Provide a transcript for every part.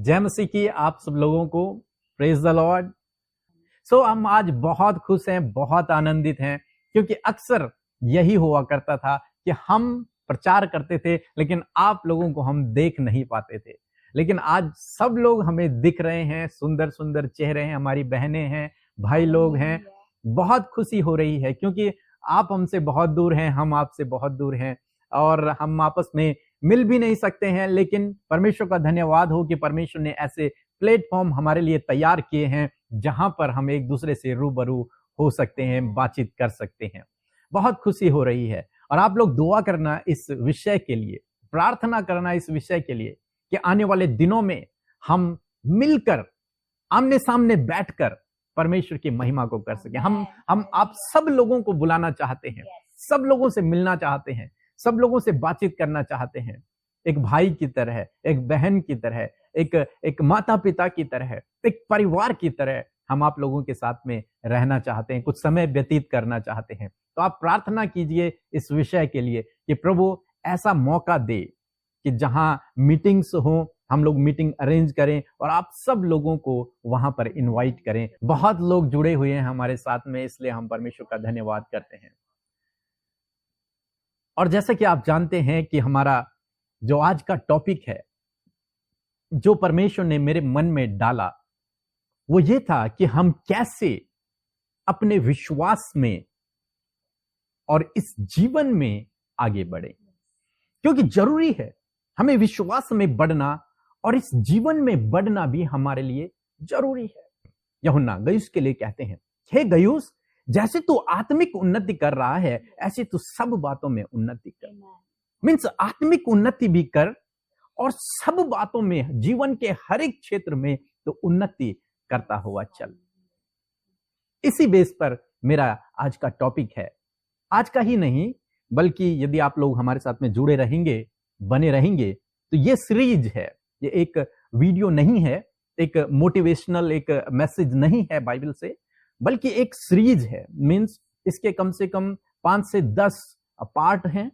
जय मसीह की आप सब लोगों को। Praise the Lord. हम आज बहुत खुश हैं, बहुत आनंदित हैं, क्योंकि अक्सर यही हुआ करता था कि हम प्रचार करते थे लेकिन आप लोगों को हम देख नहीं पाते थे। लेकिन आज सब लोग हमें दिख रहे हैं, सुंदर सुंदर चेहरे हैं, हमारी बहनें हैं, भाई लोग हैं। बहुत खुशी हो रही है क्योंकि आप हमसे बहुत दूर हैं, हम आपसे बहुत दूर हैं और हम आपस में मिल भी नहीं सकते हैं। लेकिन परमेश्वर का धन्यवाद हो कि परमेश्वर ने ऐसे प्लेटफॉर्म हमारे लिए तैयार किए हैं जहां पर हम एक दूसरे से रूबरू हो सकते हैं, बातचीत कर सकते हैं। बहुत खुशी हो रही है और आप लोग दुआ करना इस विषय के लिए, प्रार्थना करना इस विषय के लिए कि आने वाले दिनों में हम मिलकर आमने सामने बैठकर परमेश्वर की महिमा को कर सकें। हम आप सब लोगों को बुलाना चाहते हैं, सब लोगों से मिलना चाहते हैं, सब लोगों से बातचीत करना चाहते हैं। एक भाई की तरह, एक बहन की तरह, एक माता पिता की तरह, एक परिवार की तरह हम आप लोगों के साथ में रहना चाहते हैं, कुछ समय व्यतीत करना चाहते हैं। तो आप प्रार्थना कीजिए इस विषय के लिए कि प्रभु ऐसा मौका दे कि जहां मीटिंग्स हो, हम लोग मीटिंग अरेंज करें और आप सब लोगों को वहां पर इनवाइट करें। बहुत लोग जुड़े हुए हैं हमारे साथ में, इसलिए हम परमेश्वर का धन्यवाद करते हैं। और जैसा कि आप जानते हैं कि हमारा जो आज का टॉपिक है, जो परमेश्वर ने मेरे मन में डाला, वो ये था कि हम कैसे अपने विश्वास में और इस जीवन में आगे बढ़े। क्योंकि जरूरी है हमें विश्वास में बढ़ना और इस जीवन में बढ़ना भी हमारे लिए जरूरी है। यूहन्ना गयुस के लिए कहते हैं, हे गयुस, जैसे तू आत्मिक उन्नति कर रहा है ऐसे तू सब बातों में उन्नति कर। मीन्स आत्मिक उन्नति भी कर और सब बातों में, जीवन के हर एक क्षेत्र में तो उन्नति करता हुआ चल। इसी बेस पर मेरा आज का टॉपिक है। आज का ही नहीं बल्कि यदि आप लोग हमारे साथ में जुड़े रहेंगे, बने रहेंगे, तो ये सीरीज है, ये एक वीडियो नहीं है, एक मोटिवेशनल एक मैसेज नहीं है बाइबल से, बल्कि एक सीरीज है। मीन्स इसके कम से कम 5 से 10 पार्ट हैं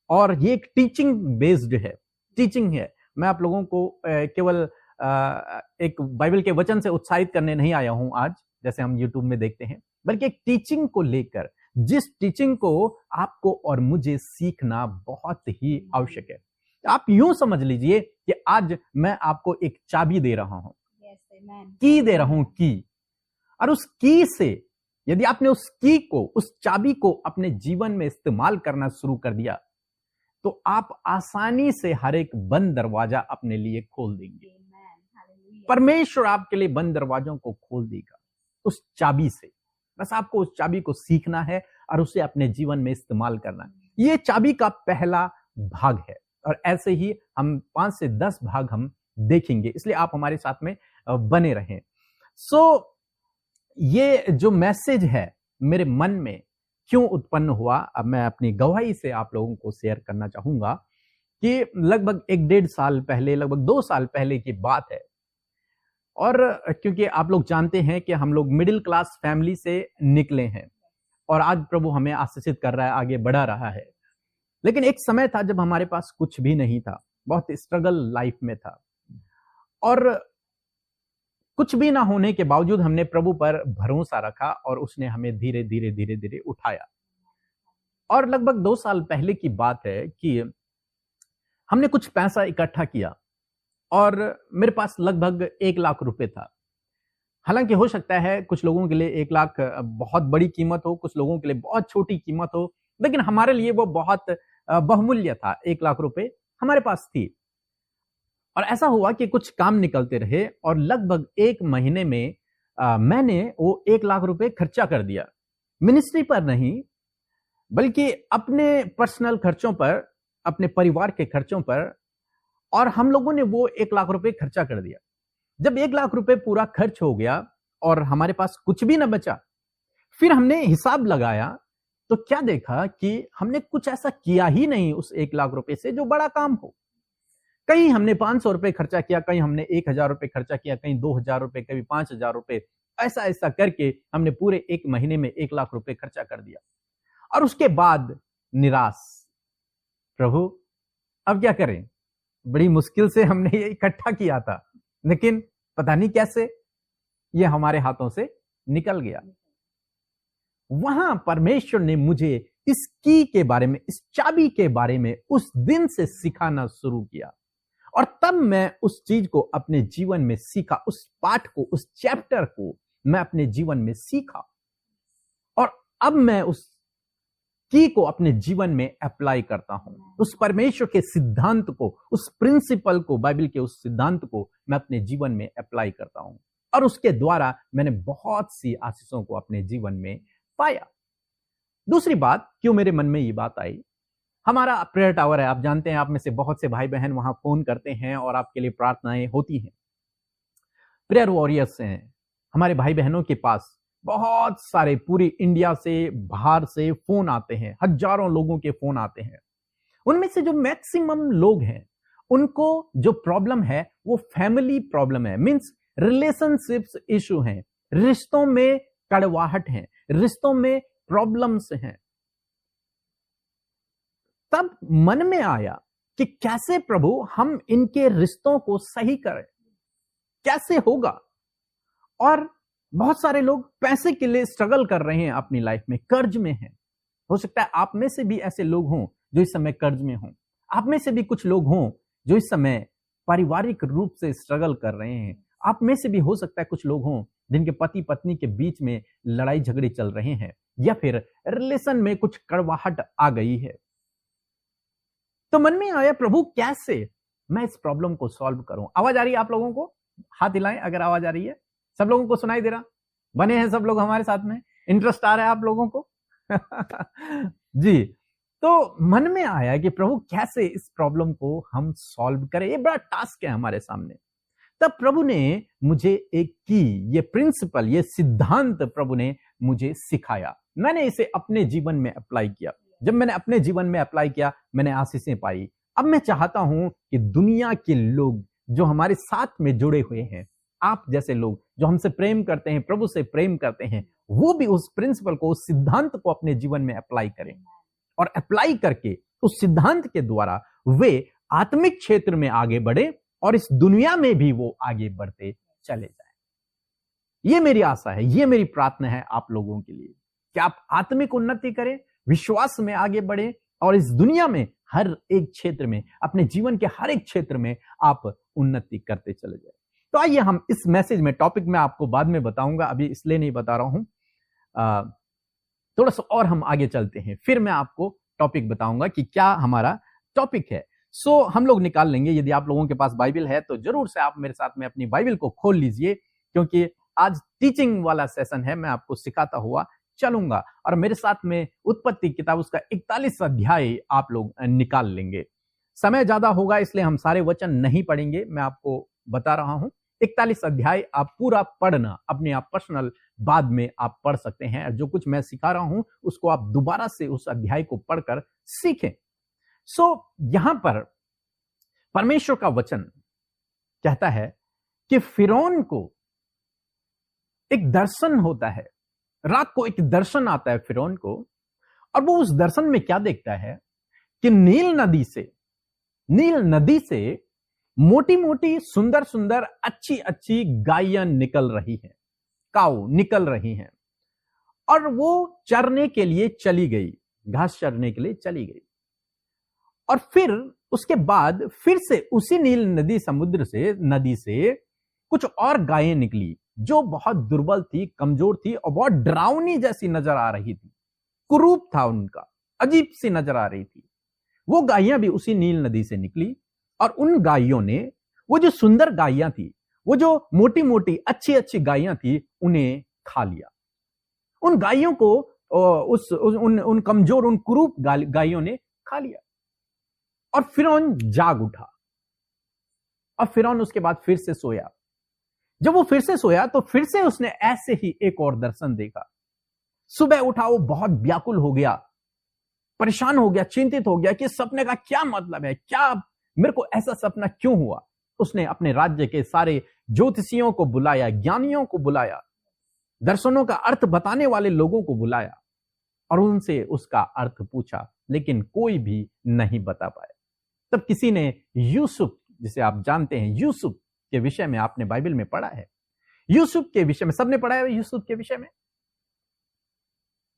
और ये एक टीचिंग बेस्ड है, टीचिंग है। मैं आप लोगों को केवल एक बाइबल के वचन से उत्साहित करने नहीं आया हूं आज, जैसे हम यूट्यूब में देखते हैं, बल्कि एक टीचिंग को लेकर, जिस टीचिंग को आपको और मुझे सीखना बहुत ही आवश्यक है। आप यूं समझ लीजिए कि आज मैं आपको एक चाबी दे रहा हूं, की दे रहा हूं, की। और उस की से यदि आपने उस की को, उस चाबी को अपने जीवन में इस्तेमाल करना शुरू कर दिया तो आप आसानी से हर एक बंद दरवाजा अपने लिए खोल देंगे। परमेश्वर आपके लिए बंद दरवाजों को खोल देगा उस चाबी से। बस आपको उस चाबी को सीखना है और उसे अपने जीवन में इस्तेमाल करना है। ये चाबी का पहला भाग है और ऐसे ही हम 5 से 10 भाग हम देखेंगे, इसलिए आप हमारे साथ में बने रहें। ये जो मैसेज है मेरे मन में क्यों उत्पन्न हुआ, अब मैं अपनी गवाही से आप लोगों को शेयर करना चाहूंगा कि लगभग 1-1.5 साल पहले, लगभग 2 साल पहले की बात है। और क्योंकि आप लोग जानते हैं कि हम लोग मिडिल क्लास फैमिली से निकले हैं और आज प्रभु हमें आशीषित कर रहा है, आगे बढ़ा रहा है। लेकिन एक समय था जब हमारे पास कुछ भी नहीं था, बहुत स्ट्रगल लाइफ में था और कुछ भी ना होने के बावजूद हमने प्रभु पर भरोसा रखा और उसने हमें धीरे धीरे धीरे धीरे उठाया। और लगभग 2 साल पहले की बात है कि हमने कुछ पैसा इकट्ठा किया और मेरे पास लगभग 1 लाख रुपए था। हालांकि हो सकता है कुछ लोगों के लिए 1 लाख बहुत बड़ी कीमत हो, कुछ लोगों के लिए बहुत छोटी कीमत हो, लेकिन हमारे लिए वो बहुत बहुमूल्य था। 1 लाख रुपए हमारे पास थी और ऐसा हुआ कि कुछ काम निकलते रहे और लगभग 1 महीने में मैंने वो 1 लाख रुपए खर्चा कर दिया। मिनिस्ट्री पर नहीं बल्कि अपने पर्सनल खर्चों पर, अपने परिवार के खर्चों पर, और हम लोगों ने वो 1 लाख रुपए खर्चा कर दिया। जब 1 लाख रुपए पूरा खर्च हो गया और हमारे पास कुछ भी ना बचा, फिर हमने हिसाब लगाया तो क्या देखा कि हमने कुछ ऐसा किया ही नहीं उस 1 लाख रुपए से जो बड़ा काम हो। कहीं हमने 500 रुपए खर्चा किया, कहीं हमने 1000 रुपए खर्चा किया, कहीं 2000 रुपए, कभी 5000 रुपए, ऐसा ऐसा करके हमने पूरे 1 महीने में 1 लाख रुपए खर्चा कर दिया। और उसके बाद निराश, प्रभु अब क्या करें, बड़ी मुश्किल से हमने ये इकट्ठा किया था, लेकिन पता नहीं कैसे ये हमारे हाथों से निकल गया। वहां परमेश्वर ने मुझे इस की के बारे में, इस चाबी के बारे में उस दिन से सिखाना शुरू किया, और तब मैं उस चीज को अपने जीवन में सीखा, उस पाठ को, उस चैप्टर को मैं अपने जीवन में सीखा, और अब मैं उस की को अपने जीवन में अप्लाई करता हूं। उस परमेश्वर के सिद्धांत को, उस प्रिंसिपल को, बाइबल के उस सिद्धांत को मैं अपने जीवन में अप्लाई करता हूं, और उसके द्वारा मैंने बहुत सी आशीषों को अपने जीवन में पाया। दूसरी बात, क्यों मेरे मन में ये बात आई, हमारा प्रेयर टावर है, आप जानते हैं, आप में से बहुत से भाई बहन वहां फोन करते हैं और आपके लिए प्रार्थनाएं होती हैं। प्रेयर वॉरियर्स हैं हमारे भाई बहनों के पास, बहुत सारे पूरी इंडिया से, बाहर से फोन आते हैं, हजारों लोगों के फोन आते हैं। उनमें से जो मैक्सिमम लोग हैं, उनको जो प्रॉब्लम है वो फैमिली प्रॉब्लम है, मींस रिलेशनशिप्स इशू हैं, रिश्तों में कड़वाहट है, रिश्तों में प्रॉब्लम्स हैं। तब मन में आया कि कैसे प्रभु हम इनके रिश्तों को सही करें, कैसे होगा। और बहुत सारे लोग पैसे के लिए स्ट्रगल कर रहे हैं अपनी लाइफ में, कर्ज में हैं। हो सकता है आप में से भी ऐसे लोग हों जो इस समय कर्ज में हों, आप में से भी कुछ लोग हों जो इस समय पारिवारिक रूप से स्ट्रगल कर रहे हैं, आप में से भी हो सकता है कुछ लोग हों जिनके पति पत्नी के बीच में लड़ाई झगड़े चल रहे हैं, या फिर रिलेशन में कुछ कड़वाहट आ गई है। तो मन में आया, प्रभु कैसे मैं इस प्रॉब्लम को सॉल्व करूं। आवाज आ रही है आप लोगों को? हाथ हिलाएं अगर आवाज आ रही है। सब लोगों को सुनाई दे रहा? बने हैं सब लोग हमारे साथ में? इंटरेस्ट आ रहा है आप लोगों को? जी। तो मन में आया कि प्रभु कैसे इस प्रॉब्लम को हम सॉल्व करें, ये बड़ा टास्क है हमारे सामने। तब प्रभु ने मुझे एक की, ये प्रिंसिपल, ये सिद्धांत प्रभु ने मुझे सिखाया। मैंने इसे अपने जीवन में अप्लाई किया। जब मैंने अपने जीवन में अप्लाई किया, मैंने आशीषें पाई। अब मैं चाहता हूं कि दुनिया के लोग जो हमारे साथ में जुड़े हुए हैं, आप जैसे लोग जो हमसे प्रेम करते हैं, प्रभु से प्रेम करते हैं, वो भी उस प्रिंसिपल को, उस सिद्धांत को अपने जीवन में अप्लाई करें, और अप्लाई करके उस सिद्धांत के द्वारा वे आत्मिक क्षेत्र में आगे बढ़े और इस दुनिया में भी वो आगे बढ़ते चले जाए। ये मेरी आशा है, ये मेरी प्रार्थना है आप लोगों के लिए कि आप आत्मिक उन्नति करें, विश्वास में आगे बढ़े, और इस दुनिया में हर एक क्षेत्र में, अपने जीवन के हर एक क्षेत्र में आप उन्नति करते चले जाए। तो आइए हम इस मैसेज में, टॉपिक में आपको बाद में बताऊंगा, अभी इसलिए नहीं बता रहा हूं, थोड़ा सा और हम आगे चलते हैं, फिर मैं आपको टॉपिक बताऊंगा कि क्या हमारा टॉपिक है। सो हम लोग निकाल लेंगे। यदि आप लोगों के पास बाइबल है तो जरूर से आप मेरे साथ में अपनी बाइबल को खोल लीजिए, क्योंकि आज टीचिंग वाला सेशन है, मैं आपको सिखाता हुआ चलूंगा। और मेरे साथ में उत्पत्ति किताब उसका 41 अध्याय आप लोग निकाल लेंगे। समय ज्यादा होगा इसलिए हम सारे वचन नहीं पढ़ेंगे, मैं आपको बता रहा हूं। 41 अध्याय आप पूरा पढ़ना, अपने आप पर्सनल बाद में आप पढ़ सकते हैं। जो कुछ मैं सिखा रहा हूं उसको आप दोबारा से उस अध्याय को पढ़कर सीखें। सो यहां पर परमेश्वर का वचन कहता है कि फिरौन को एक दर्शन होता है, रात को एक दर्शन आता है फिरौन को, और वो उस दर्शन में क्या देखता है कि नील नदी से मोटी मोटी, सुंदर सुंदर, अच्छी अच्छी गायें निकल रही हैं, काऊ निकल रही हैं, और वो चरने के लिए चली गई, घास चरने के लिए चली गई। और फिर उसके बाद फिर से उसी नील नदी से कुछ और गायें निकली जो बहुत दुर्बल थी, कमजोर थी, और बहुत डरावनी जैसी नजर आ रही थी। कुरूप था उनका, अजीब सी नजर आ रही थी। वो गायें भी उसी नील नदी से निकली, और उन गायों ने, वो जो सुंदर गायें थी, वो जो मोटी मोटी अच्छी अच्छी गायें थी, उन्हें खा लिया। उन गायों को उन कमजोर, उन कुरूप गायों ने खा लिया। और फिरौन जाग उठा, और फिरौन उसके बाद फिर से सोया। जब वो फिर से सोया तो फिर से उसने ऐसे ही एक और दर्शन देखा। सुबह उठा, वो बहुत व्याकुल हो गया, परेशान हो गया, चिंतित हो गया कि सपने का क्या मतलब है, क्या मेरे को ऐसा सपना क्यों हुआ। उसने अपने राज्य के सारे ज्योतिषियों को बुलाया, ज्ञानियों को बुलाया, दर्शनों का अर्थ बताने वाले लोगों को बुलाया, और उनसे उसका अर्थ पूछा, लेकिन कोई भी नहीं बता पाया। तब किसी ने यूसुफ, जिसे आप जानते हैं, यूसुफ के विषय में आपने बाइबल में पढ़ा है, यूसुफ के विषय में सबने पढ़ा है, यूसुफ के विषय में।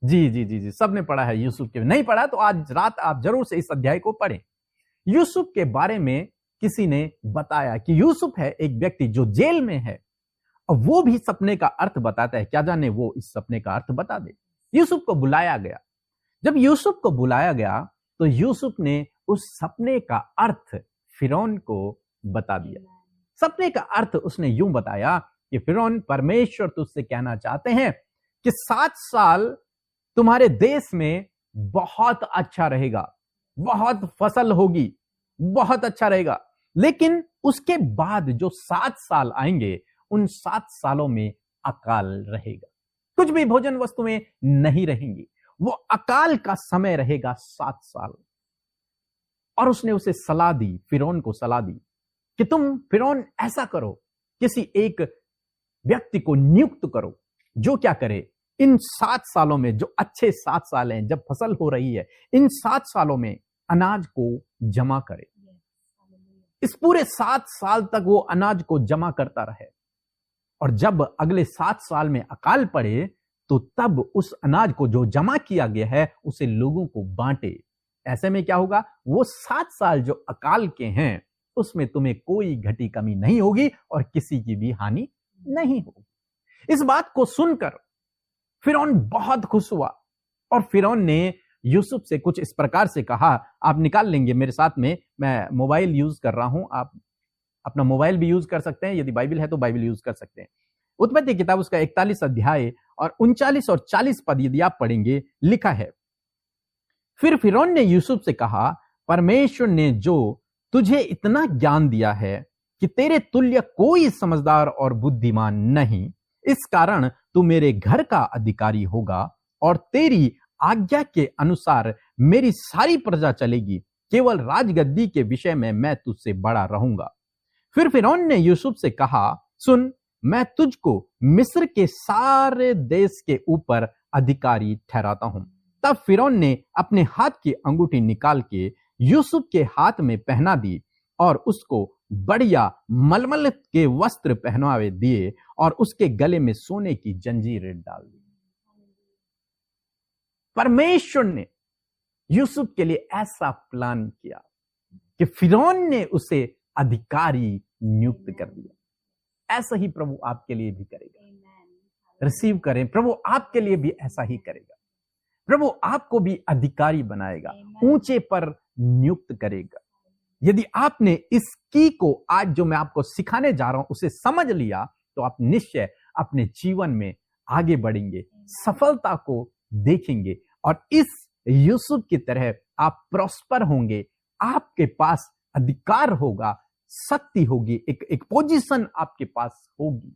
जी जी जी जी, सबने पढ़ा है यूसुफ के। नहीं पढ़ा तो आज रात आप जरूर से इस अध्याय को पढ़ें। यूसुफ के बारे में किसी ने बताया कि यूसुफ है एक व्यक्ति जो जेल में है, और वो भी सपने का अर्थ बताता है। क्या जाने वो इस सपने का अर्थ बता दे। यूसुफ को बुलाया गया। जब यूसुफ को बुलाया गया तो यूसुफ ने उस सपने का अर्थ फिरौन को बता दिया। सपने का अर्थ उसने यूं बताया कि फिरौन, परमेश्वर तुझसे कहना चाहते हैं कि 7 साल तुम्हारे देश में बहुत अच्छा रहेगा, बहुत फसल होगी, बहुत अच्छा रहेगा, लेकिन उसके बाद जो 7 साल आएंगे उन 7 सालों में अकाल रहेगा, कुछ भी भोजन वस्तुएं नहीं रहेंगी, वो अकाल का समय रहेगा 7 साल। और उसने उसे सलाह दी, फिरौन को सलाह दी कि तुम फिरौन ऐसा करो, किसी एक व्यक्ति को नियुक्त करो जो क्या करे, इन 7 सालों में, जो अच्छे 7 साल हैं जब फसल हो रही है, इन 7 सालों में अनाज को जमा करे। इस पूरे 7 साल तक वो अनाज को जमा करता रहे, और जब अगले 7 साल में अकाल पड़े तो तब उस अनाज को जो जमा किया गया है उसे लोगों को बांटे। ऐसे में क्या होगा, वो 7 साल जो अकाल के हैं उसमें तुम्हें कोई घटी कमी नहीं होगी और किसी की भी हानि नहीं होगी। इस बात को सुनकर फिरौन बहुत खुश हुआ, और फिरौन ने यूसुफ से कुछ इस प्रकार से कहा। आप निकाल लेंगे मेरे साथ में, मैं मोबाइल यूज कर रहा हूं, आप अपना मोबाइल भी यूज कर सकते हैं, यदि बाइबल है तो बाइबल यूज कर सकते हैं। उत्पत्ति किताब उसका 41 अध्याय और 39 और 40 पद यदि आप पढ़ेंगे, लिखा है, फिर फिरौन ने यूसुफ से कहा, परमेश्वर ने जो तुझे इतना ज्ञान दिया है कि तेरे तुल्य कोई समझदार और बुद्धिमान नहीं, इस कारण तू मेरे घर का अधिकारी होगा और तेरी आज्ञा के अनुसार मेरी सारी प्रजा चलेगी, केवल राजगद्दी के विषय में मैं तुझसे बड़ा रहूंगा। फिर फिरौन ने यूसुफ से कहा, सुन, मैं तुझको मिस्र के सारे देश के ऊपर अधिकारी ठहराता हूं। तब फिरौन ने अपने हाथ की अंगूठी निकाल के यूसुफ के हाथ में पहना दी और उसको बढ़िया मलमल के वस्त्र पहनावे दिए और उसके गले में सोने की जंजीरें डाल दी। परमेश्वर ने यूसुफ के लिए ऐसा प्लान किया कि फिरौन ने उसे अधिकारी नियुक्त कर दिया। ऐसा ही प्रभु आपके लिए भी करेगा। रिसीव करें, प्रभु आपके लिए भी ऐसा ही करेगा। प्रभु आपको भी अधिकारी बनाएगा, ऊंचे पर नियुक्त करेगा। यदि आपने इस की को आज जो मैं आपको सिखाने जा रहा हूं उसे समझ लिया तो आप निश्चय अपने जीवन में आगे बढ़ेंगे, सफलता को देखेंगे और इस यूसुफ की तरह आप प्रॉस्पर होंगे। आपके पास अधिकार होगा, शक्ति होगी, एक पोजीशन आपके पास होगी।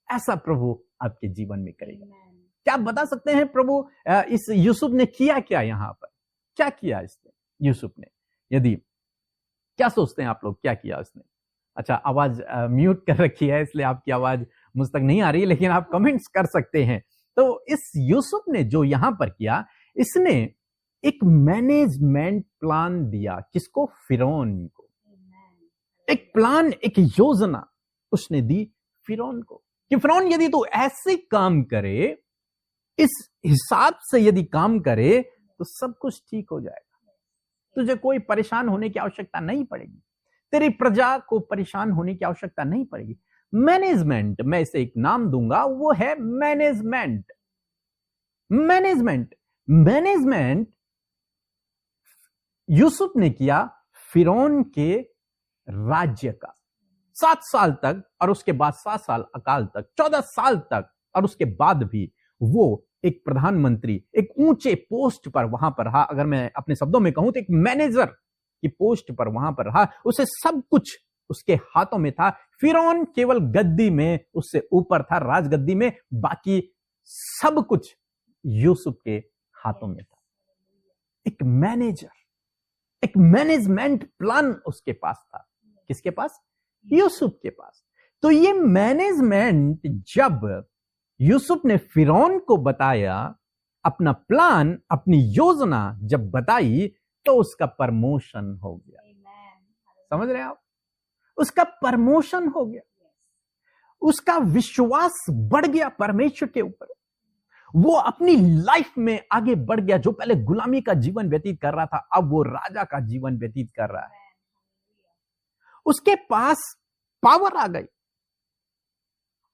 ऐसा प्रभु आपके जीवन में करेगा। क्या आप बता सकते हैं प्रभु इस यूसुफ ने किया क्या? यहां पर क्या किया इसने यूसुफ ने? यदि क्या सोचते हैं आप लोग, क्या किया इसने? अच्छा, आवाज म्यूट कर रखी है इसलिए आपकी आवाज मुझ तक नहीं आ रही, लेकिन आप कमेंट्स कर सकते हैं। तो इस यूसुफ ने जो यहां पर किया, इसने एक मैनेजमेंट प्लान दिया। किसको? फिरौन को। एक प्लान, एक योजना उसने दी फिरौन को कि फिरौन यदि तू ऐसे काम करे, इस हिसाब से यदि काम करे तो सब कुछ ठीक हो जाएगा। तुझे कोई परेशान होने की आवश्यकता नहीं पड़ेगी, तेरी प्रजा को परेशान होने की आवश्यकता नहीं पड़ेगी। मैनेजमेंट, मैं इसे एक नाम दूंगा, वो है मैनेजमेंट। मैनेजमेंट मैनेजमेंट यूसुफ ने किया फिरौन के राज्य का 7 साल तक, और उसके बाद 7 साल अकाल तक, 14 साल तक, और उसके बाद भी वो एक प्रधानमंत्री, एक ऊंचे पोस्ट पर वहां पर रहा। अगर मैं अपने शब्दों में कहूं तो एक मैनेजर की पोस्ट पर वहां पर रहा। उसे सब कुछ उसके हाथों में था। फिरौन केवल गद्दी में उससे ऊपर था, राजगद्दी में, बाकी सब कुछ यूसुफ के हाथों में था। एक मैनेजर, एक मैनेजमेंट प्लान उसके पास था। किसके पास? यूसुफ के पास। तो ये मैनेजमेंट जब यूसुफ ने फिरौन को बताया, अपना प्लान, अपनी योजना जब बताई, तो उसका प्रमोशन हो गया। समझ रहे हैं आप? उसका प्रमोशन हो गया, उसका विश्वास बढ़ गया परमेश्वर के ऊपर, वो अपनी लाइफ में आगे बढ़ गया। जो पहले गुलामी का जीवन व्यतीत कर रहा था, अब वो राजा का जीवन व्यतीत कर रहा है। उसके पास पावर आ गई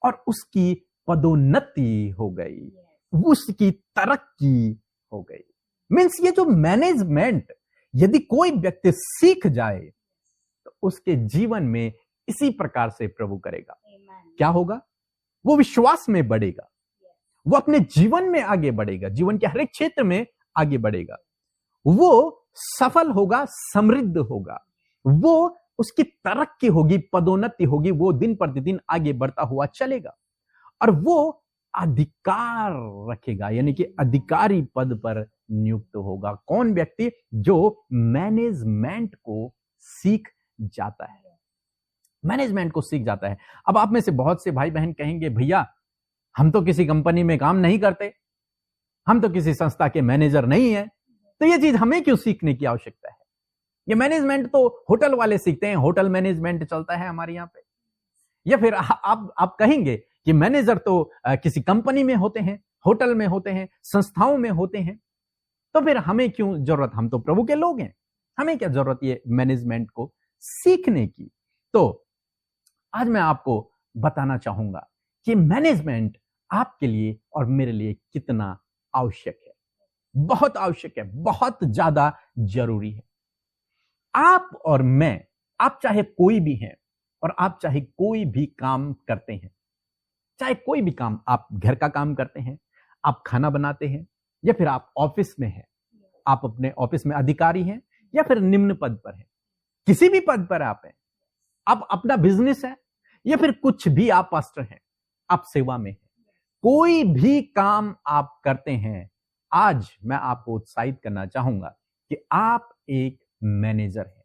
और उसकी पदोन्नति हो गई, उसकी तरक्की हो गई। मीन्स ये जो मैनेजमेंट यदि कोई व्यक्ति सीख जाए तो उसके जीवन में इसी प्रकार से प्रभु करेगा। क्या होगा? वो विश्वास में बढ़ेगा, वो अपने जीवन में आगे बढ़ेगा, जीवन के हर एक क्षेत्र में आगे बढ़ेगा, वो सफल होगा, समृद्ध होगा, वो उसकी तरक्की होगी, पदोन्नति होगी, वो दिन प्रतिदिन आगे बढ़ता हुआ चलेगा और वो अधिकार रखेगा, यानी कि अधिकारी पद पर नियुक्त होगा। कौन व्यक्ति? जो मैनेजमेंट को सीख जाता है, मैनेजमेंट को सीख जाता है। अब आप में से बहुत से भाई बहन कहेंगे, भैया हम तो किसी कंपनी में काम नहीं करते, हम तो किसी संस्था के मैनेजर नहीं है, तो ये चीज हमें क्यों सीखने की आवश्यकता है? ये मैनेजमेंट तो होटल वाले सीखते हैं, होटल मैनेजमेंट चलता है हमारे यहाँ पे। या फिर आप कहेंगे कि मैनेजर तो किसी कंपनी में होते हैं, होटल में होते हैं, संस्थाओं में होते हैं, तो फिर हमें क्यों जरूरत? हम तो प्रभु के लोग हैं, हमें क्या जरूरत ये मैनेजमेंट को सीखने की? तो आज मैं आपको बताना चाहूंगा कि मैनेजमेंट आपके लिए और मेरे लिए कितना आवश्यक है। बहुत आवश्यक है, बहुत ज्यादा जरूरी है। आप और मैं, आप चाहे कोई भी हैं और आप चाहे कोई भी काम करते हैं, चाहे कोई भी काम, आप घर का काम करते हैं, आप खाना बनाते हैं, या फिर आप ऑफिस में हैं, आप अपने ऑफिस में अधिकारी हैं या फिर निम्न पद पर हैं, किसी भी पद पर आप हैं, आप अपना बिजनेस है या फिर कुछ भी, आप पास्टर हैं, आप सेवा में हैं, कोई भी काम आप करते हैं, आज मैं आपको उत्साहित करना चाहूंगा कि आप एक मैनेजर हैं।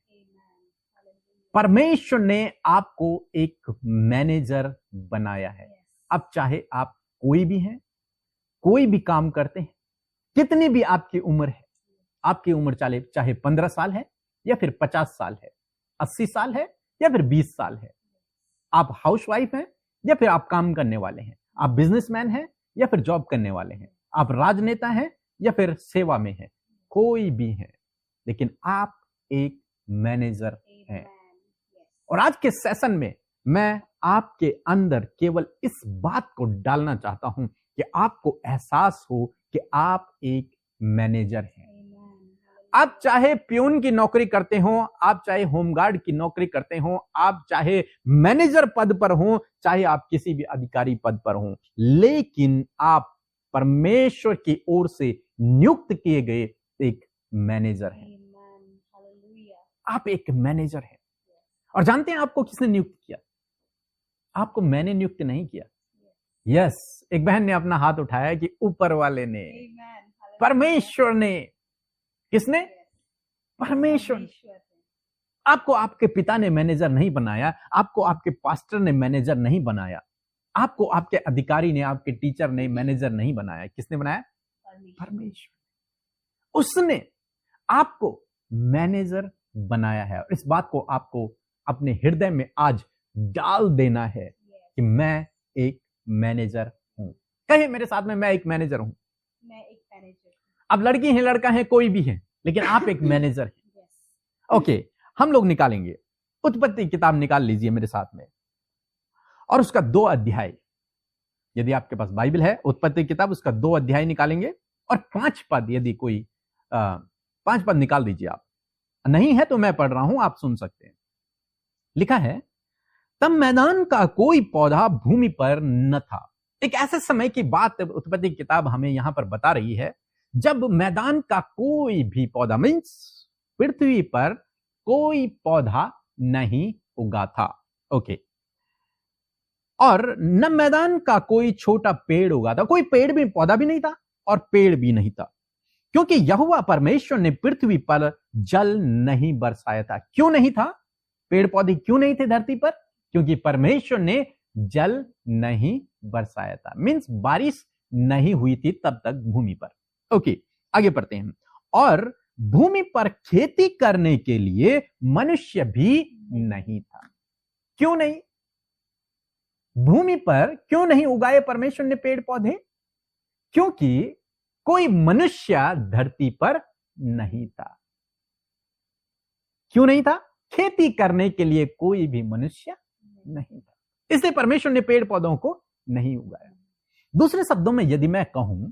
परमेश्वर ने आपको एक मैनेजर बनाया है। अब चाहे आप कोई भी हैं, कोई भी काम करते हैं, कितनी भी आपकी उम्र है, आपकी उम्र चाहे 15 साल है या फिर 50 साल है, 80 साल है या फिर 20 साल है, आप हाउसवाइफ हैं या फिर आप काम करने वाले हैं, आप बिजनेसमैन हैं या फिर जॉब करने वाले हैं, आप राजनेता हैं या फिर सेवा में हैं, कोई भी हैं, लेकिन आप एक मैनेजर हैं। और आज के सेशन में मैं आपके अंदर केवल इस बात को डालना चाहता हूं कि आपको एहसास हो कि आप एक मैनेजर हैं। आप चाहे प्यून की नौकरी करते हो, आप चाहे होमगार्ड की नौकरी करते हो, आप चाहे मैनेजर पद पर हो, चाहे आप किसी भी अधिकारी पद पर हो, लेकिन आप परमेश्वर की ओर से नियुक्त किए गए एक मैनेजर हैं। आप एक मैनेजर हैं। और जानते हैं आपको किसने नियुक्त किया? आपको मैंने नियुक्त नहीं किया। यस, एक बहन ने अपना हाथ उठाया कि ऊपर वाले ने, परमेश्वर ने। किसने? परमेश्वर। आपको आपके पिता ने मैनेजर नहीं बनाया, आपको आपके पास्टर ने मैनेजर नहीं बनाया, आपको आपके अधिकारी ने, आपके टीचर ने मैनेजर नहीं बनाया। किसने बनाया? परमेश्वर। उसने आपको मैनेजर बनाया है। और इस बात को आपको अपने हृदय में आज डाल देना है कि मैं एक मैनेजर हूं। कहे मेरे साथ में, मैं एक मैनेजर हूं। मैं एक मैनेजर हूं। अब लड़की है, लड़का है, कोई भी है, लेकिन आप एक मैनेजर हैं। ओके, हम लोग निकालेंगे, उत्पत्ति किताब निकाल लीजिए मेरे साथ में, और उसका 2 अध्याय, यदि आपके पास बाइबल है, उत्पत्ति किताब उसका 2 अध्याय निकालेंगे और 5 पद, यदि कोई 5 पद निकाल दीजिए। आप नहीं है तो मैं पढ़ रहा हूं, आप सुन सकते हैं। लिखा है, तब मैदान का कोई पौधा भूमि पर न था। एक ऐसे समय की बात उत्पत्ति किताब हमें यहां पर बता रही है, जब मैदान का कोई भी पौधा, मीन्स पृथ्वी पर कोई पौधा नहीं उगा था। ओके, और न मैदान का कोई छोटा पेड़ उगा था। कोई पेड़ भी, पौधा भी नहीं था और पेड़ भी नहीं था, क्योंकि यहोवा परमेश्वर ने पृथ्वी पर जल नहीं बरसाया था। क्यों नहीं था? पेड़ पौधे क्यों नहीं थे धरती पर? क्योंकि परमेश्वर ने जल नहीं बरसाया था। मीन्स बारिश नहीं हुई थी तब तक भूमि पर। ओके, आगे पढ़ते हैं। और भूमि पर खेती करने के लिए मनुष्य भी नहीं था। क्यों नहीं? भूमि पर क्यों नहीं उगाए परमेश्वर ने पेड़ पौधे? क्योंकि कोई मनुष्य धरती पर नहीं था। क्यों नहीं था? खेती करने के लिए कोई भी मनुष्य नहीं था, इसलिए परमेश्वर ने पेड़ पौधों को नहीं उगाया। दूसरे शब्दों में यदि मैं कहूं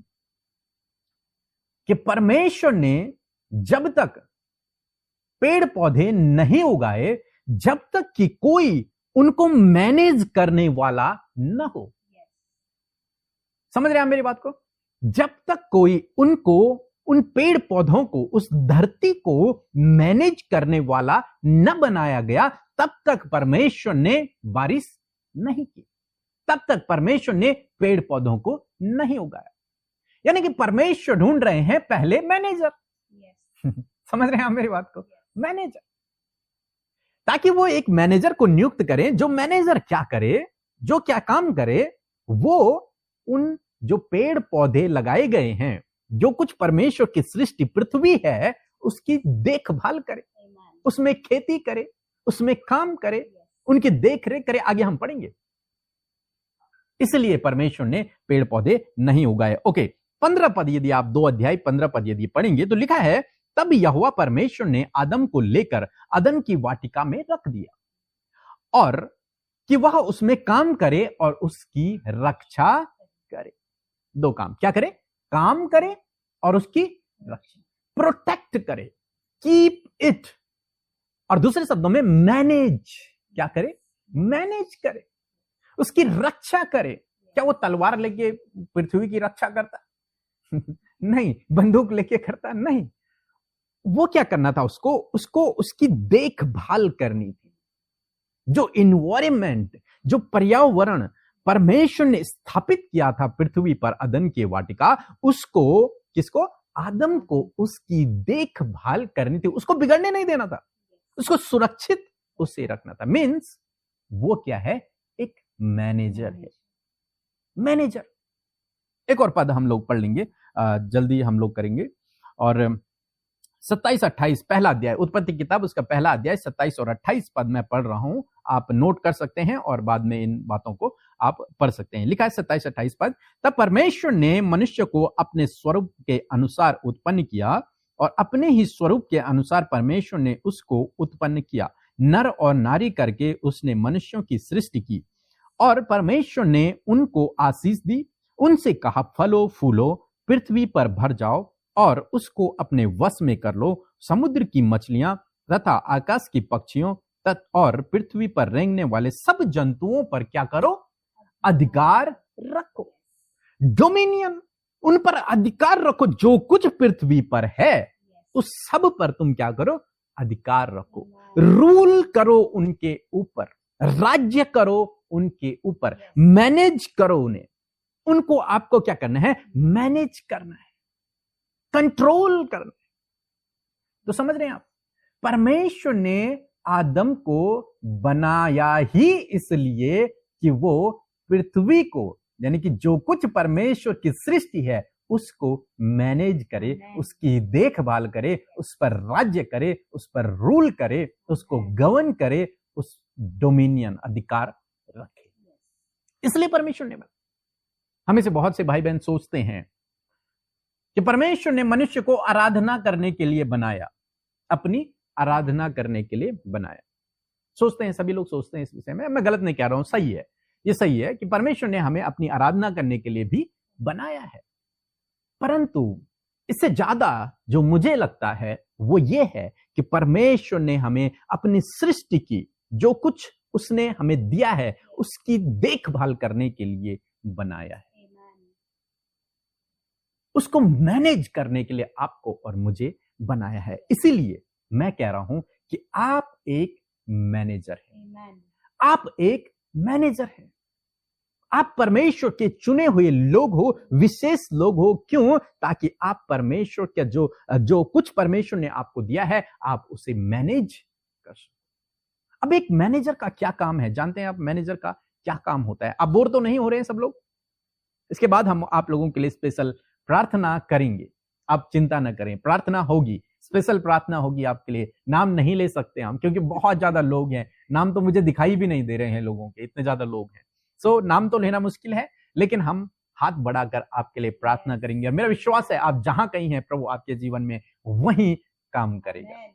कि परमेश्वर ने जब तक पेड़ पौधे नहीं उगाए, जब तक कि कोई उनको मैनेज करने वाला न हो। समझ रहे हैं मेरी बात को? जब तक कोई उन पेड़ पौधों को, उस धरती को मैनेज करने वाला न बनाया गया, तब तक परमेश्वर ने बारिश नहीं की, तब तक परमेश्वर ने पेड़ पौधों को नहीं उगाया। यानी कि परमेश्वर ढूंढ रहे हैं पहले मैनेजर। समझ रहे हैं आप मेरी बात को? मैनेजर, ताकि वो एक मैनेजर को नियुक्त करें। जो मैनेजर क्या करे, जो क्या काम करे, वो उन जो पेड़ पौधे लगाए गए हैं, जो कुछ परमेश्वर की सृष्टि पृथ्वी है, उसकी देखभाल करे, उसमें खेती करे, उसमें काम करे, उनकी देखरेख करे। आगे हम पढ़ेंगे। इसलिए परमेश्वर ने पेड़ पौधे नहीं उगाए। ओके, 15 पद यदि आप 2 अध्याय 15 पद यदि पढ़ेंगे तो लिखा है, तब यहोवा परमेश्वर ने आदम को लेकर अदन की वाटिका में रख दिया और कि वह उसमें काम करे और उसकी रक्षा करे। 2 काम, क्या करे? काम करे और उसकी रक्षा, प्रोटेक्ट करे, कीप इट। और दूसरे शब्दों में मैनेज, क्या करे? मैनेज करे, उसकी रक्षा करे। क्या वो तलवार लेके पृथ्वी की रक्षा करता? नहीं। बंदूक लेके करता? नहीं। वो क्या करना था? उसको उसकी देखभाल करनी थी। जो इन्वायरमेंट, जो पर्यावरण परमेश्वर ने स्थापित किया था पृथ्वी पर अदन की वाटिका, उसको, किसको? आदम को उसकी देखभाल करनी थी। उसको बिगड़ने नहीं देना था, उसको सुरक्षित उसे रखना था। मीन्स वो क्या है? एक मैनेजर है। मैनेजर। एक और पद हम लोग पढ़ लेंगे, जल्दी हम लोग करेंगे। और 27-28 पहला अध्याय, उत्पत्ति किताब, उसका पहला अध्याय 27 और 28 पद मैं पढ़ रहा हूं। आप नोट कर सकते हैं और बाद में इन बातों को आप पढ़ सकते हैं। लिखा है 27-28 पद, तब परमेश्वर ने मनुष्य को अपने स्वरूप के अनुसार उत्पन्न किया और अपने ही स्वरूप के अनुसार परमेश्वर ने उसको उत्पन्न किया, नर और नारी करके उसने मनुष्यों की सृष्टि की। और परमेश्वर ने उनको आशीष दी, उनसे कहा, फलो फूलो, पृथ्वी पर भर जाओ और उसको अपने वश में कर लो। समुद्र की मछलियां तथा आकाश की पक्षियों और पृथ्वी पर रेंगने वाले सब जंतुओं पर क्या करो? अधिकार रखो। डोमिनियन, उन पर अधिकार रखो। जो कुछ पृथ्वी पर है उस सब पर तुम क्या करो? अधिकार रखो। रूल करो उनके ऊपर, राज्य करो उनके ऊपर, मैनेज करो उन्हें। उनको आपको क्या करना है? मैनेज करना है, कंट्रोल करना है। तो समझ रहे हैं आप? परमेश्वर ने आदम को बनाया ही इसलिए कि वो पृथ्वी को, यानी कि जो कुछ परमेश्वर की सृष्टि है, उसको मैनेज करे, उसकी देखभाल करे, उस पर राज्य करे, उस पर रूल करे, उसको गवर्न करे, उस डोमिनियन, अधिकार रखे। इसलिए परमेश्वर ने बनाया। हमें से बहुत से भाई बहन सोचते हैं कि परमेश्वर ने मनुष्य को आराधना करने के लिए बनाया, अपनी आराधना करने के लिए बनाया। सोचते हैं, सभी लोग सोचते हैं इस विषय में। मैं गलत नहीं कह रहा हूं, सही है, ये सही है कि परमेश्वर ने हमें अपनी आराधना करने के लिए भी बनाया है। परंतु इससे ज्यादा जो मुझे लगता है वो ये है कि परमेश्वर ने हमें अपनी सृष्टि की, जो कुछ उसने हमें दिया है, उसकी देखभाल करने के लिए बनाया है, उसको मैनेज करने के लिए आपको और मुझे बनाया है। इसीलिए मैं कह रहा हूं कि आप एक मैनेजर हैं। आप एक मैनेजर हैं। आप परमेश्वर के चुने हुए लोग हो, विशेष लोग हो। क्यों? ताकि आप परमेश्वर का जो कुछ परमेश्वर ने आपको दिया है, आप उसे मैनेज कर सको। अब एक मैनेजर का क्या काम है? जानते हैं आप मैनेजर का क्या काम होता है? आप बोर तो नहीं हो रहे हैं सब लोग? इसके बाद हम आप लोगों के लिए स्पेशल प्रार्थना करेंगे। आप चिंता न करें, प्रार्थना होगी। स्पेशल प्रार्थना होगी आपके लिए। नाम नहीं ले सकते हम क्योंकि बहुत ज्यादा लोग हैं, नाम तो मुझे दिखाई भी नहीं दे रहे हैं लोगों के, इतने ज्यादा लोग हैं। सो नाम तो लेना मुश्किल है, लेकिन हम हाथ बढ़ाकर आपके लिए प्रार्थना करेंगे। और मेरा विश्वास है आप जहां कहीं हैं प्रभु आपके जीवन में वहीं काम करेगा।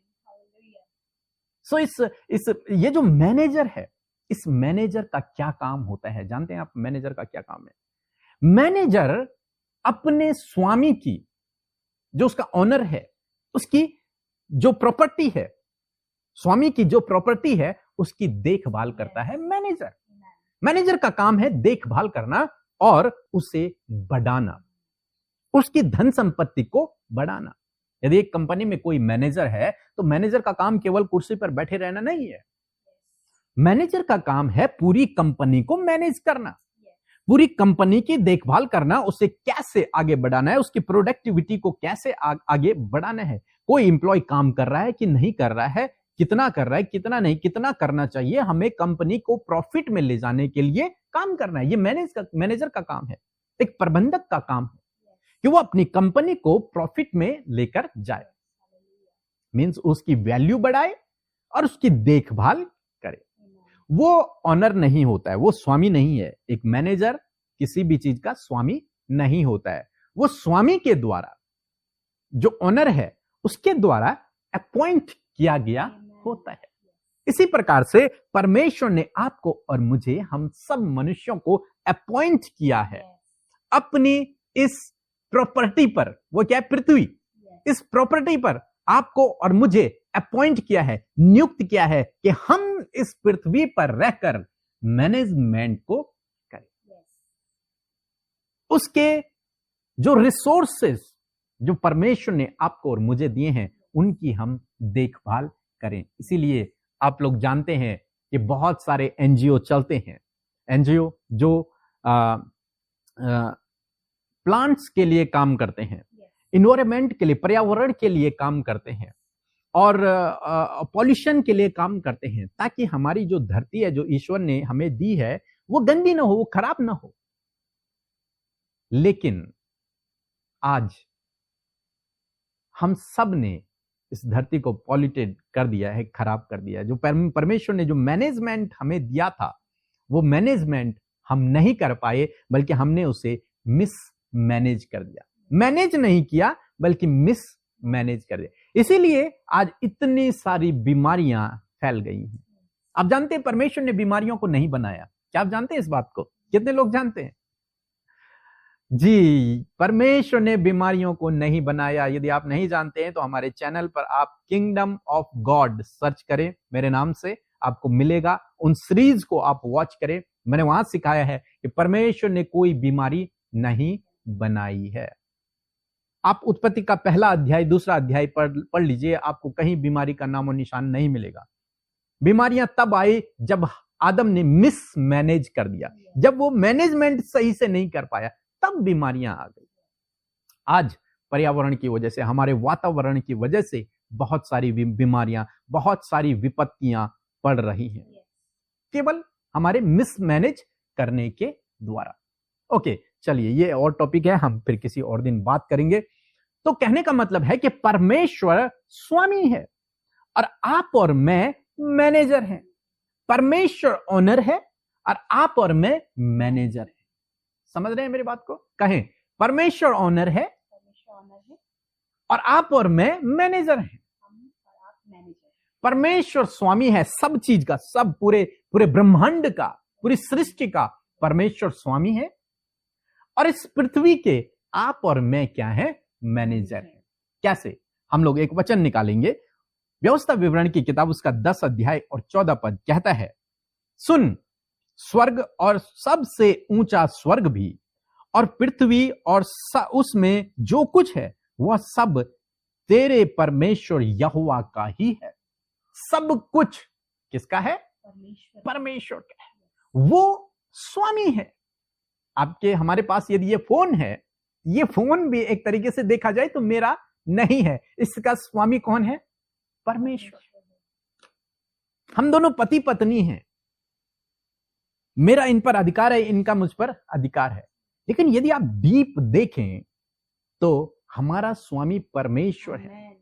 सो ये जो मैनेजर है, इस मैनेजर का क्या काम होता है जानते हैं आप? मैनेजर का क्या काम है? मैनेजर अपने स्वामी की, जो उसका ऑनर है, उसकी जो प्रॉपर्टी है, स्वामी की जो प्रॉपर्टी है उसकी देखभाल करता है मैनेजर। मैनेजर का काम है देखभाल करना और उसे बढ़ाना, उसकी धन संपत्ति को बढ़ाना। यदि एक कंपनी में कोई मैनेजर है तो मैनेजर का काम केवल कुर्सी पर बैठे रहना नहीं है। मैनेजर का काम है पूरी कंपनी को मैनेज करना, पूरी कंपनी की देखभाल करना, उसे कैसे आगे बढ़ाना है, उसकी प्रोडक्टिविटी को कैसे आगे बढ़ाना है। कोई एम्प्लॉय काम कर रहा है कि नहीं कर रहा है, कितना कर रहा है, कितना नहीं, कितना करना चाहिए, हमें कंपनी को प्रॉफिट में ले जाने के लिए काम करना है। ये मैनेजर का काम है, एक प्रबंधक का काम है कि वो अपनी कंपनी को प्रॉफिट में लेकर जाए, मींस उसकी वैल्यू बढ़ाए और उसकी देखभाल करे। वो ऑनर नहीं होता है, वो स्वामी नहीं है। एक मैनेजर किसी भी चीज का स्वामी नहीं होता है, वो स्वामी के द्वारा, जो ऑनर है उसके द्वारा अपॉइंट किया गया होता है। इसी प्रकार से परमेश्वर ने आपको और मुझे, हम सब मनुष्यों को अपॉइंट किया है अपनी इस प्रॉपर्टी पर। वो क्या है? पृथ्वी। इस प्रॉपर्टी पर आपको और मुझे अपॉइंट किया है, नियुक्त किया है कि हम इस पृथ्वी पर रहकर मैनेजमेंट को करें। उसके जो रिसोर्सेस जो परमेश्वर ने आपको और मुझे दिए हैं उनकी हम देखभाल करें। इसीलिए आप लोग जानते हैं कि बहुत सारे एनजीओ चलते हैं, एनजीओ जो प्लांट्स के लिए काम करते हैं, इन्वायरमेंट के लिए, पर्यावरण के लिए काम करते हैं और पॉल्यूशन के लिए काम करते हैं, ताकि हमारी जो धरती है जो ईश्वर ने हमें दी है वो गंदी ना हो, वो खराब ना हो। लेकिन आज हम सब ने इस धरती को पॉल्यूटेड कर दिया है, खराब कर दिया है। जो परमेश्वर ने जो मैनेजमेंट हमें दिया था वो मैनेजमेंट हम नहीं कर पाए, बल्कि हमने उसे मिस मैनेज कर दिया। मैनेज नहीं किया बल्कि मिस मैनेज कर दिया। इसीलिए आज इतनी सारी बीमारियां फैल गई हैं। आप जानते हैं परमेश्वर ने बीमारियों को नहीं बनाया। क्या आप जानते हैं इस बात को? कितने लोग जानते हैं? जी, परमेश्वर ने बीमारियों को नहीं बनाया। यदि आप नहीं जानते हैं तो हमारे चैनल पर आप किंगडम ऑफ गॉड सर्च करें, मेरे नाम से आपको मिलेगा। उन सीरीज को आप वॉच करें। मैंने वहां सिखाया है कि परमेश्वर ने कोई बीमारी नहीं बनाई है। आप उत्पत्ति का पहला अध्याय, दूसरा अध्याय पढ़ लीजिए, आपको कहीं बीमारी का नामो निशान नहीं मिलेगा। बीमारियां तब आई जब आदम ने मिस मैनेज कर दिया, जब वो मैनेजमेंट सही से नहीं कर पाया, तब बीमारियां आ गई। आज पर्यावरण की वजह से, हमारे वातावरण की वजह से बहुत सारी बीमारियां, बहुत सारी विपत्तियां पड़ रही हैं, केवल हमारे मिसमैनेज करने के द्वारा। ओके, चलिए ये और टॉपिक है, हम फिर किसी और दिन बात करेंगे। तो कहने का मतलब है कि परमेश्वर स्वामी है और आप और मैं मैनेजर हैं। परमेश्वर ओनर है और आप और मैं मैनेजर हैं। समझ रहे हैं मेरी बात को? कहें, परमेश्वर ओनर है और आप और मैं मैनेजर हैं। परमेश्वर स्वामी है सब चीज का, सब पूरे ब्रह्मांड का, पूरी सृष्टि का परमेश्वर स्वामी है। और इस पृथ्वी के आप और मैं क्या है? मैनेजर हैं। कैसे? हम लोग एक वचन निकालेंगे, व्यवस्था विवरण की किताब, उसका 10 अध्याय और 14 पद कहता है, सुन, स्वर्ग और सबसे ऊंचा स्वर्ग भी और पृथ्वी और उसमें जो कुछ है वह सब तेरे परमेश्वर यहोवा का ही है। सब कुछ किसका है? परमेश्वर का है। वो स्वामी है। आपके, हमारे पास यदि ये फोन है, ये फोन भी एक तरीके से देखा जाए तो मेरा नहीं है। इसका स्वामी कौन है? परमेश्वर। हम दोनों पति पत्नी हैं, मेरा इन पर अधिकार है, इनका मुझ पर अधिकार है। लेकिन यदि आप डीप देखें तो हमारा स्वामी परमेश्वर है।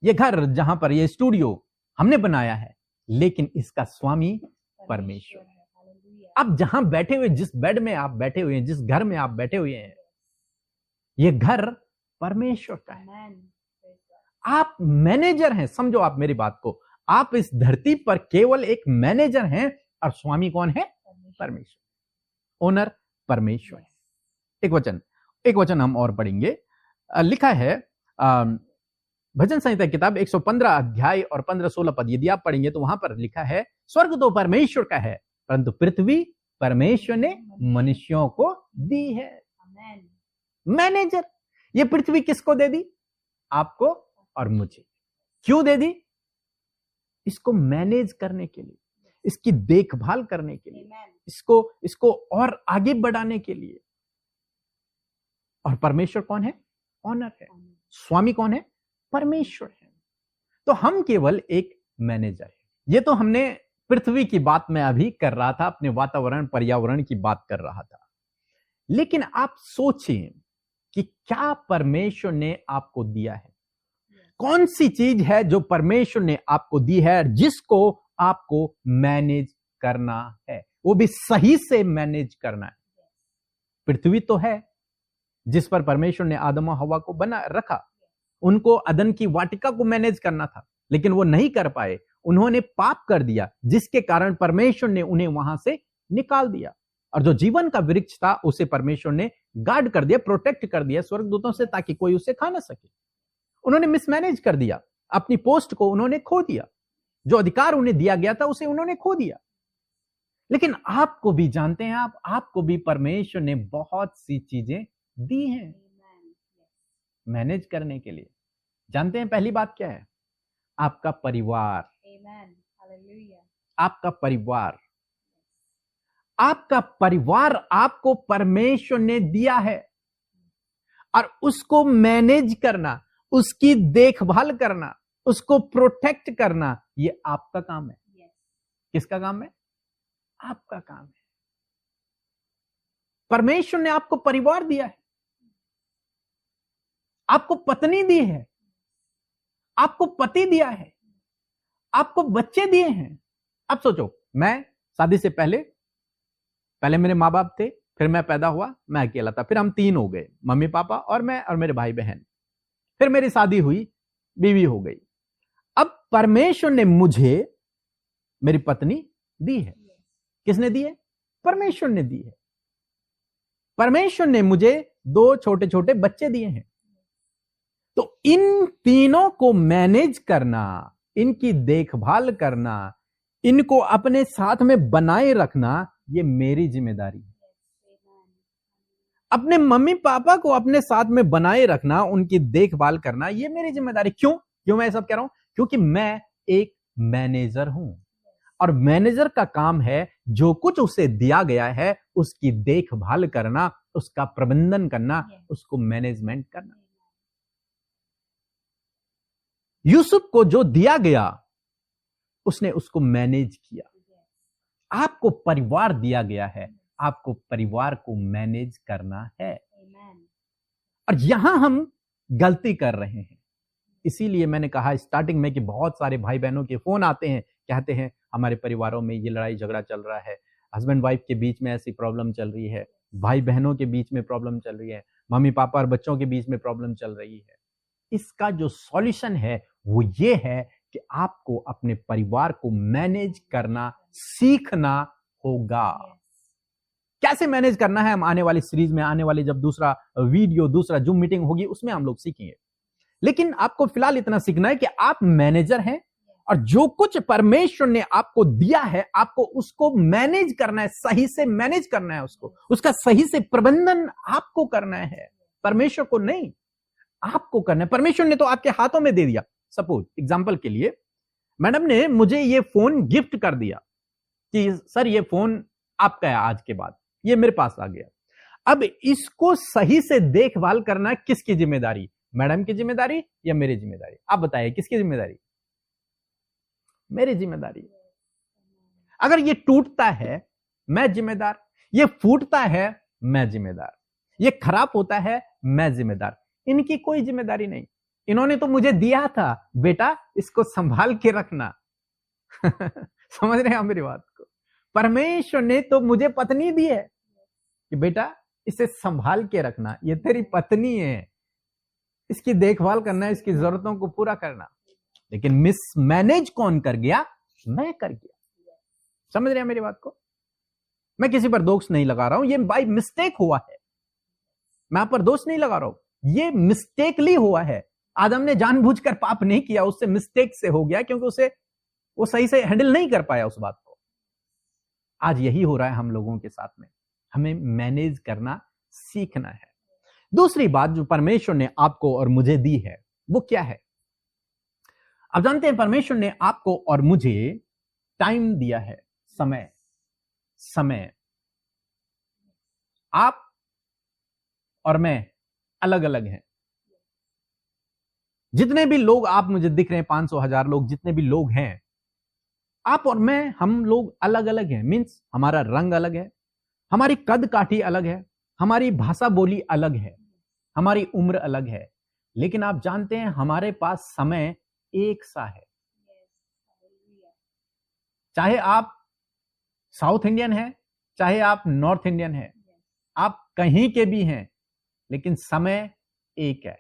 ये घर जहां पर ये स्टूडियो हमने बनाया है, लेकिन इसका स्वामी परमेश्वर है। हालेलुया। अब जहां बैठे हुए, जिस बेड में आप बैठे हुए हैं, जिस घर में आप बैठे हुए हैं, ये घर परमेश्वर का है। आमेन। आप मैनेजर हैं, समझो आप मेरी बात को। आप इस धरती पर केवल एक मैनेजर हैं और स्वामी कौन है? परमेश्वर। ओनर परमेश्वर है। एक वचन हम और पढ़ेंगे। लिखा है भजन संहिता किताब 115 अध्याय और 15-16 पद, यदि आप पढ़ेंगे तो वहां पर लिखा है, स्वर्ग तो परमेश्वर का है, परंतु पृथ्वी परमेश्वर ने मनुष्यों को दी है। आमेन। मैनेजर। ये पृथ्वी किसको दे दी? आपको और मुझे। क्यों दे दी? इसको मैनेज करने के लिए, इसकी देखभाल करने के लिए, आमेन। इसको और आगे बढ़ाने के लिए। और परमेश्वर कौन है? ऑनर है। स्वामी कौन है? परमेश्वर है। तो हम केवल एक मैनेजर है। ये तो हमने पृथ्वी की बात में अभी कर रहा था, अपने वातावरण पर्यावरण की बात कर रहा था। लेकिन आप सोचें कि क्या परमेश्वर ने आपको दिया है? कौन सी चीज है जो परमेश्वर ने आपको दी है, जिसको आपको मैनेज करना है, वो भी सही से मैनेज करना है? पृथ्वी तो है जिस पर परमेश्वर ने आदम और हवा को बना रखा। उनको अदन की वाटिका को मैनेज करना था, लेकिन वो नहीं कर पाए। उन्होंने पाप कर दिया, जिसके कारण परमेश्वर ने उन्हें वहां से निकाल दिया। और जो जीवन का वृक्ष था, उसे परमेश्वर ने गार्ड कर दिया, प्रोटेक्ट कर दिया स्वर्गदूतों से, ताकि कोई उसे खा ना सके। उन्होंने मिसमैनेज कर दिया, अपनी पोस्ट को उन्होंने खो दिया, जो अधिकार उन्हें दिया गया था उसे उन्होंने खो दिया। लेकिन आपको भी जानते हैं, आपको भी परमेश्वर ने बहुत सी चीजें दी हैं मैनेज करने के लिए। जानते हैं पहली बात क्या है? आपका परिवार। आमेन। हालेलुया। आपका परिवार, आपका परिवार आपको परमेश्वर ने दिया है, और उसको मैनेज करना, उसकी देखभाल करना, उसको प्रोटेक्ट करना, ये आपका काम है। किसका काम है? आपका काम है। परमेश्वर ने आपको परिवार दिया है, आपको पत्नी दी है, आपको पति दिया है, आपको बच्चे दिए हैं। अब सोचो, मैं शादी से पहले मेरे माँ बाप थे, फिर मैं पैदा हुआ, मैं अकेला था, फिर हम 3 हो गए, मम्मी पापा और मैं और मेरे भाई बहन। फिर मेरी शादी हुई, बीवी हो गई। अब परमेश्वर ने मुझे मेरी पत्नी दी है। किसने दी है? परमेश्वर ने दी है। परमेश्वर ने मुझे 2 छोटे छोटे बच्चे दिए हैं। तो इन तीनों को मैनेज करना, इनकी देखभाल करना, इनको अपने साथ में बनाए रखना, ये मेरी जिम्मेदारी है। अपने मम्मी पापा को अपने साथ में बनाए रखना, उनकी देखभाल करना, ये मेरी जिम्मेदारी। क्यों मैं सब कह रहा हूं? क्योंकि मैं एक मैनेजर हूं, और मैनेजर का काम है जो कुछ उसे दिया गया है उसकी देखभाल करना, उसका प्रबंधन करना, उसको मैनेजमेंट करना। यूसुफ को जो दिया गया, उसने उसको मैनेज किया। आपको परिवार दिया गया है, आपको परिवार को मैनेज करना है। और यहां हम गलती कर रहे हैं। इसीलिए मैंने कहा स्टार्टिंग में कि बहुत सारे भाई बहनों के फोन आते हैं, कहते हैं हमारे परिवारों में ये लड़ाई झगड़ा चल रहा है, हस्बैंड वाइफ के बीच में ऐसी प्रॉब्लम चल रही है, भाई बहनों के बीच में प्रॉब्लम चल रही है, मम्मी पापा और बच्चों के बीच में प्रॉब्लम चल रही है। इसका जो सॉल्यूशन है वो ये है कि आपको अपने परिवार को मैनेज करना सीखना होगा। कैसे मैनेज करना है, हम आने वाली सीरीज में, आने वाली जब दूसरा वीडियो, दूसरा जूम मीटिंग होगी, उसमें हम लोग सीखेंगे। लेकिन आपको फिलहाल इतना सीखना है कि आप मैनेजर हैं, और जो कुछ परमेश्वर ने आपको दिया है, आपको उसको मैनेज करना है, सही से मैनेज करना है, उसका सही से प्रबंधन आपको करना है, परमेश्वर को नहीं, आपको करना है। परमेश्वर ने तो आपके हाथों में दे दिया। सपोज एग्जांपल के लिए, मैडम ने मुझे ये फोन गिफ्ट कर दिया कि सर ये फोन आपका है, आज के बाद ये मेरे पास आ गया। अब इसको सही से देखभाल करना किसकी जिम्मेदारी? मैडम की जिम्मेदारी या मेरी जिम्मेदारी? आप बताइए किसकी जिम्मेदारी? मेरी जिम्मेदारी। अगर ये टूटता है, मैं जिम्मेदार, ये फूटता है, मैं जिम्मेदार, ये खराब होता है, मैं जिम्मेदार। इनकी कोई जिम्मेदारी नहीं। इन्होंने तो मुझे दिया था, बेटा इसको संभाल के रखना। समझ रहे हैं आप मेरी बात को? परमेश्वर ने तो मुझे पत्नी दी है कि बेटा इसे संभाल के रखना, ये तेरी पत्नी है, इसकी देखभाल करना, इसकी जरूरतों को पूरा करना। लेकिन मिसमैनेज कौन कर गया? मैं कर गया। समझ रहे हैं मेरी बात को? मैं किसी पर दोष नहीं लगा रहा हूं, ये बाय मिस्टेक हुआ है। मैं आप पर दोष नहीं लगा रहा हूं, ये मिस्टेकली हुआ है। आदम ने जानबूझकर पाप नहीं किया, उससे मिस्टेक से हो गया, क्योंकि उसे वो सही से हैंडल नहीं कर पाया उस बात को। आज यही हो रहा है हम लोगों के साथ में। हमें मैनेज करना सीखना है। दूसरी बात जो परमेश्वर ने आपको और मुझे दी है वो क्या है? आप जानते हैं परमेश्वर ने आपको और मुझे टाइम दिया है, समय। समय आप और मैं अलग अलग हैं। जितने भी लोग आप मुझे दिख रहे हैं, 500 1000 लोग, जितने भी लोग हैं, आप और मैं, हम लोग अलग अलग हैं। मीन्स हमारा रंग अलग है, हमारी कद काठी अलग है, हमारी भाषा बोली अलग है, हमारी उम्र अलग है। लेकिन आप जानते हैं हमारे पास समय एक सा है। चाहे आप साउथ इंडियन हैं, चाहे आप नॉर्थ इंडियन हैं, आप कहीं के भी हैं, लेकिन समय एक है।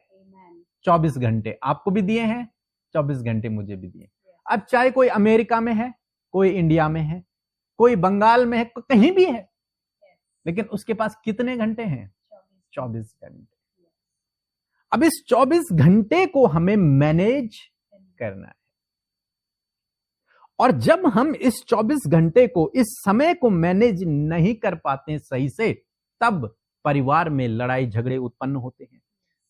24 घंटे आपको भी दिए हैं, 24 घंटे मुझे भी दिए। अब चाहे कोई अमेरिका में है, कोई इंडिया में है, कोई बंगाल में है, कहीं भी है, लेकिन उसके पास कितने घंटे हैं? 24 घंटे। अब इस 24 घंटे को हमें मैनेज करना है। और जब हम इस 24 घंटे को, इस समय को मैनेज नहीं कर पाते सही से, तब परिवार में लड़ाई झगड़े उत्पन्न होते हैं,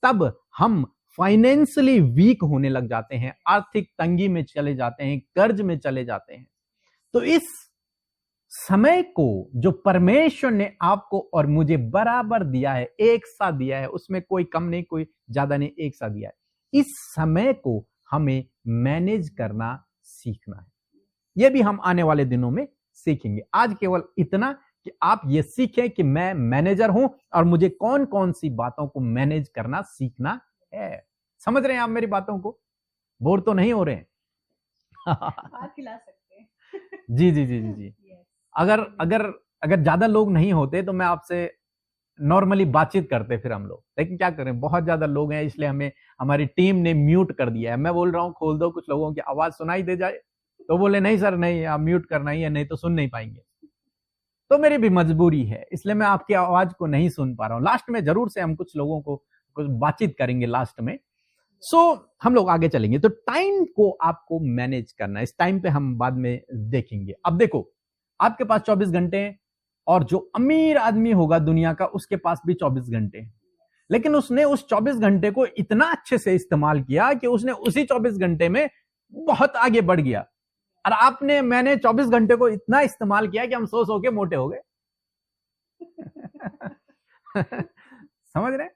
तब हम फाइनेंशियली वीक होने लग जाते हैं, आर्थिक तंगी में चले जाते हैं, कर्ज में चले जाते हैं। तो इस समय को जो परमेश्वर ने आपको और मुझे बराबर दिया है, एक सा दिया है, उसमें कोई कम नहीं कोई ज्यादा नहीं, एक सा दिया है, इस समय को हमें मैनेज करना सीखना है। यह भी हम आने वाले दिनों में सीखेंगे। आज केवल इतना कि आप ये सीखें कि मैं मैनेजर हूं और मुझे कौन कौन सी बातों को मैनेज करना सीखना है। समझ रहे हैं आप मेरी बातों को? बोर तो नहीं हो रहे हैं? खिला सकते हैं। जी जी जी जी जी। अगर अगर अगर ज्यादा लोग नहीं होते तो मैं आपसे नॉर्मली बातचीत करते फिर हम लोग, लेकिन क्या करें, बहुत ज्यादा लोग हैं, इसलिए हमें हमारी टीम ने म्यूट कर दिया है। मैं बोल रहा हूँ खोल दो, कुछ लोगों की आवाज सुनाई दे जाए तो बोले नहीं सर नहीं, आप म्यूट करना ही है, नहीं तो सुन नहीं पाएंगे। तो मेरी भी मजबूरी है, इसलिए मैं आपकी आवाज को नहीं सुन पा रहा हूं। लास्ट में जरूर से हम कुछ लोगों को कुछ बातचीत करेंगे लास्ट में। हम लोग आगे चलेंगे। तो टाइम को आपको मैनेज करना है, इस टाइम पे हम बाद में देखेंगे। अब देखो, आपके पास 24 घंटे हैं, और जो अमीर आदमी होगा दुनिया का उसके पास भी 24 घंटे हैं, लेकिन उसने उस 24 घंटे को इतना अच्छे से इस्तेमाल किया कि उसने उसी 24 घंटे में बहुत आगे बढ़ गया। और मैंने 24 घंटे को इतना इस्तेमाल किया कि हम सो के मोटे हो गए। समझ रहे?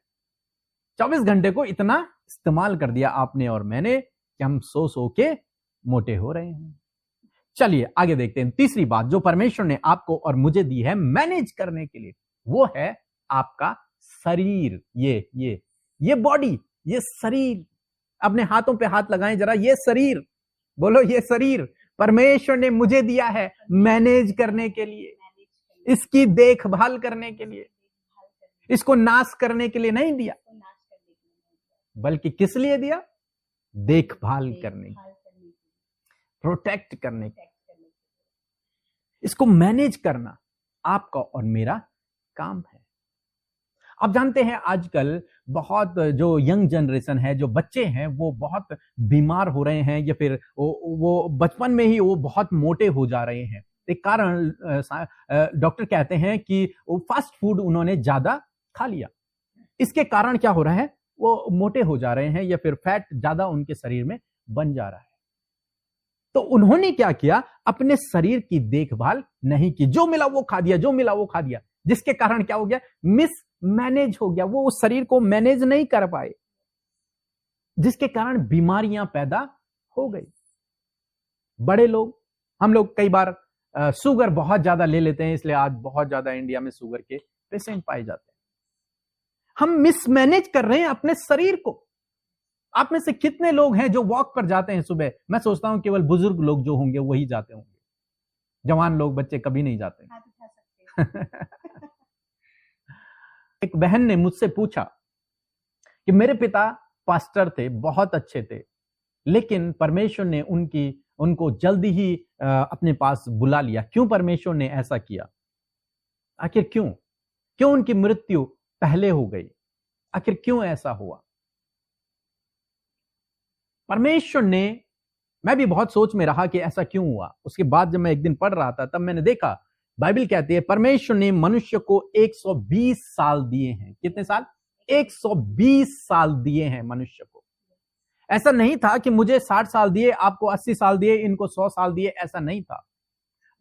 24 घंटे को इतना इस्तेमाल कर दिया आपने और मैंने कि हम सो के मोटे हो रहे हैं। चलिए आगे देखते हैं। तीसरी बात जो परमेश्वर ने आपको और मुझे दी है मैनेज करने के लिए, वो है आपका शरीर। ये बॉडी, ये शरीर। अपने हाथों पे हाथ लगाएं जरा। ये शरीर, बोलो ये शरीर परमेश्वर ने मुझे दिया है मैनेज करने के लिए, इसकी देखभाल करने के लिए, इसको नाश करने के लिए नहीं दिया, बल्कि किस लिए दिया? देखभाल करने, प्रोटेक्ट करने के। इसको मैनेज करना आपका और मेरा काम है। आप जानते हैं आजकल बहुत जो यंग जनरेशन है, जो बच्चे हैं, वो बहुत बीमार हो रहे हैं, या फिर वो बचपन में ही वो बहुत मोटे हो जा रहे हैं। एक कारण डॉक्टर कहते हैं कि वो फास्ट फूड उन्होंने ज्यादा खा लिया। इसके कारण क्या हो रहा है? वो मोटे हो जा रहे हैं, या फिर फैट ज्यादा उनके शरीर में बन जा रहा है। तो उन्होंने क्या किया? अपने शरीर की देखभाल नहीं की, जो मिला वो खा दिया, जो मिला वो खा दिया, जिसके कारण क्या हो गया? मिसमैनेज हो गया। वो उस शरीर को मैनेज नहीं कर पाए, जिसके कारण बीमारियां पैदा हो गई। बड़े लोग, हम लोग कई बार शुगर बहुत ज्यादा ले लेते हैं, इसलिए आज बहुत ज्यादा इंडिया में शुगर के पेशेंट पाए जाते हैं। हम मिसमैनेज कर रहे हैं अपने शरीर को। आप में से कितने लोग हैं जो वॉक पर जाते हैं सुबह? मैं सोचता हूं केवल बुजुर्ग लोग जो होंगे वही जाते होंगे, जवान लोग बच्चे कभी नहीं जाते। हाथ उठा सकते हैं। एक बहन ने मुझसे पूछा कि मेरे पिता पास्टर थे, बहुत अच्छे थे, लेकिन परमेश्वर ने उनको जल्दी ही अपने पास बुला लिया। क्यों परमेश्वर ने ऐसा किया? आखिर क्यों उनकी मृत्यु पहले हो गई? आखिर क्यों ऐसा हुआ? परमेश्वर ने, मैं भी बहुत सोच में रहा कि ऐसा क्यों हुआ। उसके बाद जब मैं एक दिन पढ़ रहा था तब मैंने देखा, बाइबल कहती है परमेश्वर ने मनुष्य को 120 साल दिए हैं। कितने साल? 120 साल दिए हैं मनुष्य को। ऐसा नहीं था कि मुझे 60 साल दिए, आपको 80 साल दिए, इनको 100 साल दिए, ऐसा नहीं था।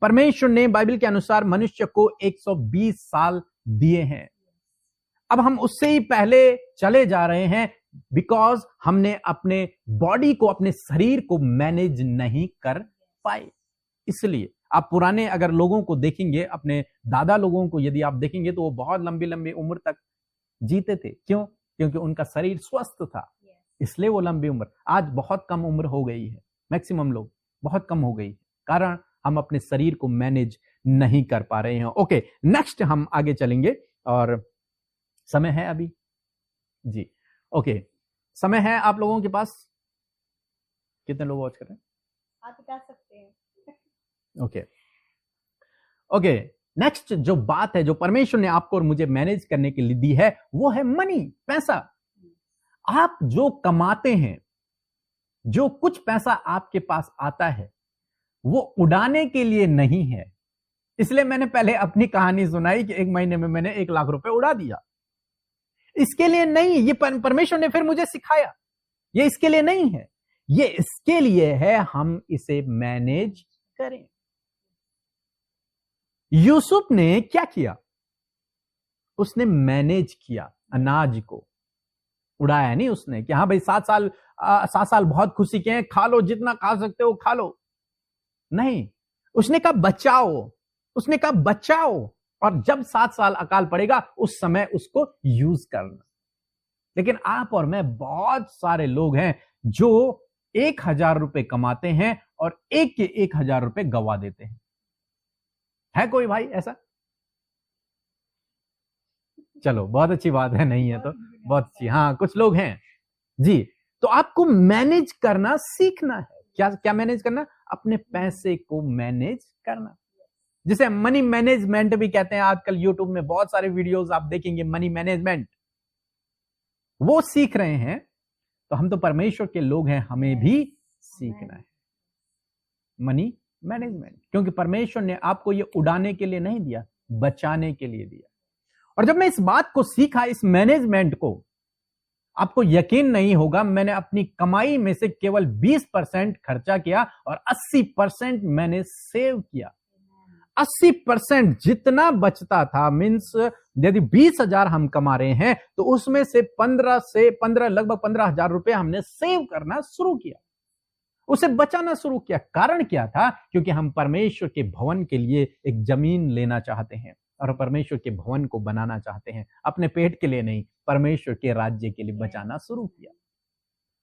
परमेश्वर ने बाइबल के अनुसार मनुष्य को 120 साल दिए हैं। अब हम उससे ही पहले चले जा रहे हैं बिकॉज हमने अपने बॉडी को, अपने शरीर को मैनेज नहीं कर पाए। इसलिए आप पुराने अगर लोगों को देखेंगे, अपने दादा लोगों को यदि आप देखेंगे तो वो बहुत लंबी लंबी उम्र तक जीते थे। क्यों? क्योंकि उनका शरीर स्वस्थ था, इसलिए वो लंबी उम्र। आज बहुत कम उम्र हो गई है, मैक्सिमम लोग बहुत कम हो गई है, कारण हम अपने शरीर को मैनेज नहीं कर पा रहे हैं। ओके, नेक्स्ट हम आगे चलेंगे। और समय है अभी जी? ओके, समय है आप लोगों के पास? कितने लोग वॉच कर रहे हैं? हाथ उठा सकते हैं। ओके, नेक्स्ट जो बात है, जो परमेश्वर ने आपको और मुझे मैनेज करने के लिए दी है, वो है मनी, पैसा। आप जो कमाते हैं, जो कुछ पैसा आपके पास आता है, वो उड़ाने के लिए नहीं है। इसलिए मैंने पहले अपनी कहानी सुनाई कि 1 महीने में मैंने 1 लाख रुपए उड़ा दिया। इसके लिए नहीं, ये परमेश्वर ने फिर मुझे सिखाया, ये इसके लिए नहीं है, ये इसके लिए है हम इसे मैनेज करें। यूसुफ ने क्या किया? उसने मैनेज किया अनाज को, उड़ाया नहीं उसने कि हाँ भाई 7 साल बहुत खुशी के हैं, खा लो, जितना खा सकते हो खा लो। नहीं, उसने कहा बचाओ, और जब 7 साल अकाल पड़ेगा उस समय उसको यूज करना। लेकिन आप और मैं, बहुत सारे लोग हैं जो 1000 रुपए कमाते हैं और एक के 1000 रुपए गवा देते हैं। है कोई भाई ऐसा? चलो बहुत अच्छी बात है, नहीं है तो बहुत अच्छी। हाँ, कुछ लोग हैं जी। तो आपको मैनेज करना सीखना है। क्या मैनेज करना? अपने पैसे को मैनेज करना, जिसे मनी मैनेजमेंट भी कहते हैं। आजकल यूट्यूब में बहुत सारे वीडियोस आप देखेंगे मनी मैनेजमेंट, वो सीख रहे हैं। तो हम तो परमेश्वर के लोग हैं, हमें भी सीखना है मनी मैनेजमेंट, क्योंकि परमेश्वर ने आपको ये उड़ाने के लिए नहीं दिया, बचाने के लिए दिया। और जब मैं इस बात को सीखा, इस मैनेजमेंट को, आपको यकीन नहीं होगा, मैंने अपनी कमाई में से केवल 20% खर्चा किया और 80% मैंने सेव किया। 80% जितना बचता था, मीन्स यदि 20,000 हम कमा रहे हैं तो उसमें से 15 लगभग 15,000 रुपए हमने सेव करना शुरू किया, उसे बचाना शुरू किया। कारण क्या था? क्योंकि हम परमेश्वर के भवन के लिए एक जमीन लेना चाहते हैं और परमेश्वर के भवन को बनाना चाहते हैं, अपने पेट के लिए नहीं, परमेश्वर के राज्य के लिए बचाना शुरू किया।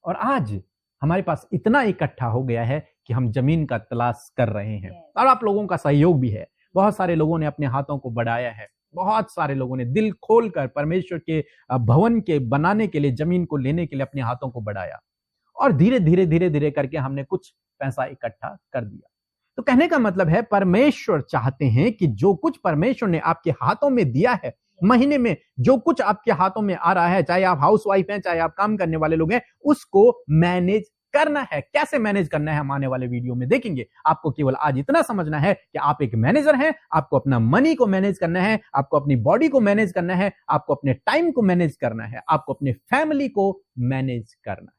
और आज हमारे पास इतना इकट्ठा हो गया है कि हम जमीन का तलाश कर रहे हैं, और आप लोगों का सहयोग भी है। बहुत सारे लोगों ने अपने हाथों को बढ़ाया है, बहुत सारे लोगों ने दिल खोलकर परमेश्वर के भवन के बनाने के लिए, जमीन को लेने के लिए अपने हाथों को बढ़ाया, और धीरे धीरे करके हमने कुछ पैसा इकट्ठा कर दिया। तो कहने का मतलब है, परमेश्वर चाहते हैं कि जो कुछ परमेश्वर ने आपके हाथों में दिया है, महीने में जो कुछ आपके हाथों में आ रहा है, चाहे आप हाउसवाइफ हैं, चाहे आप काम करने वाले लोग हैं, उसको मैनेज करना है। कैसे मैनेज करना है हम आने वाले वीडियो में देखेंगे। आपको केवल आज इतना समझना है कि आप एक मैनेजर हैं, आपको अपना मनी को मैनेज करना है, आपको अपनी बॉडी को मैनेज करना है, आपको अपने टाइम को मैनेज करना है, आपको अपने फैमिली को मैनेज करना है,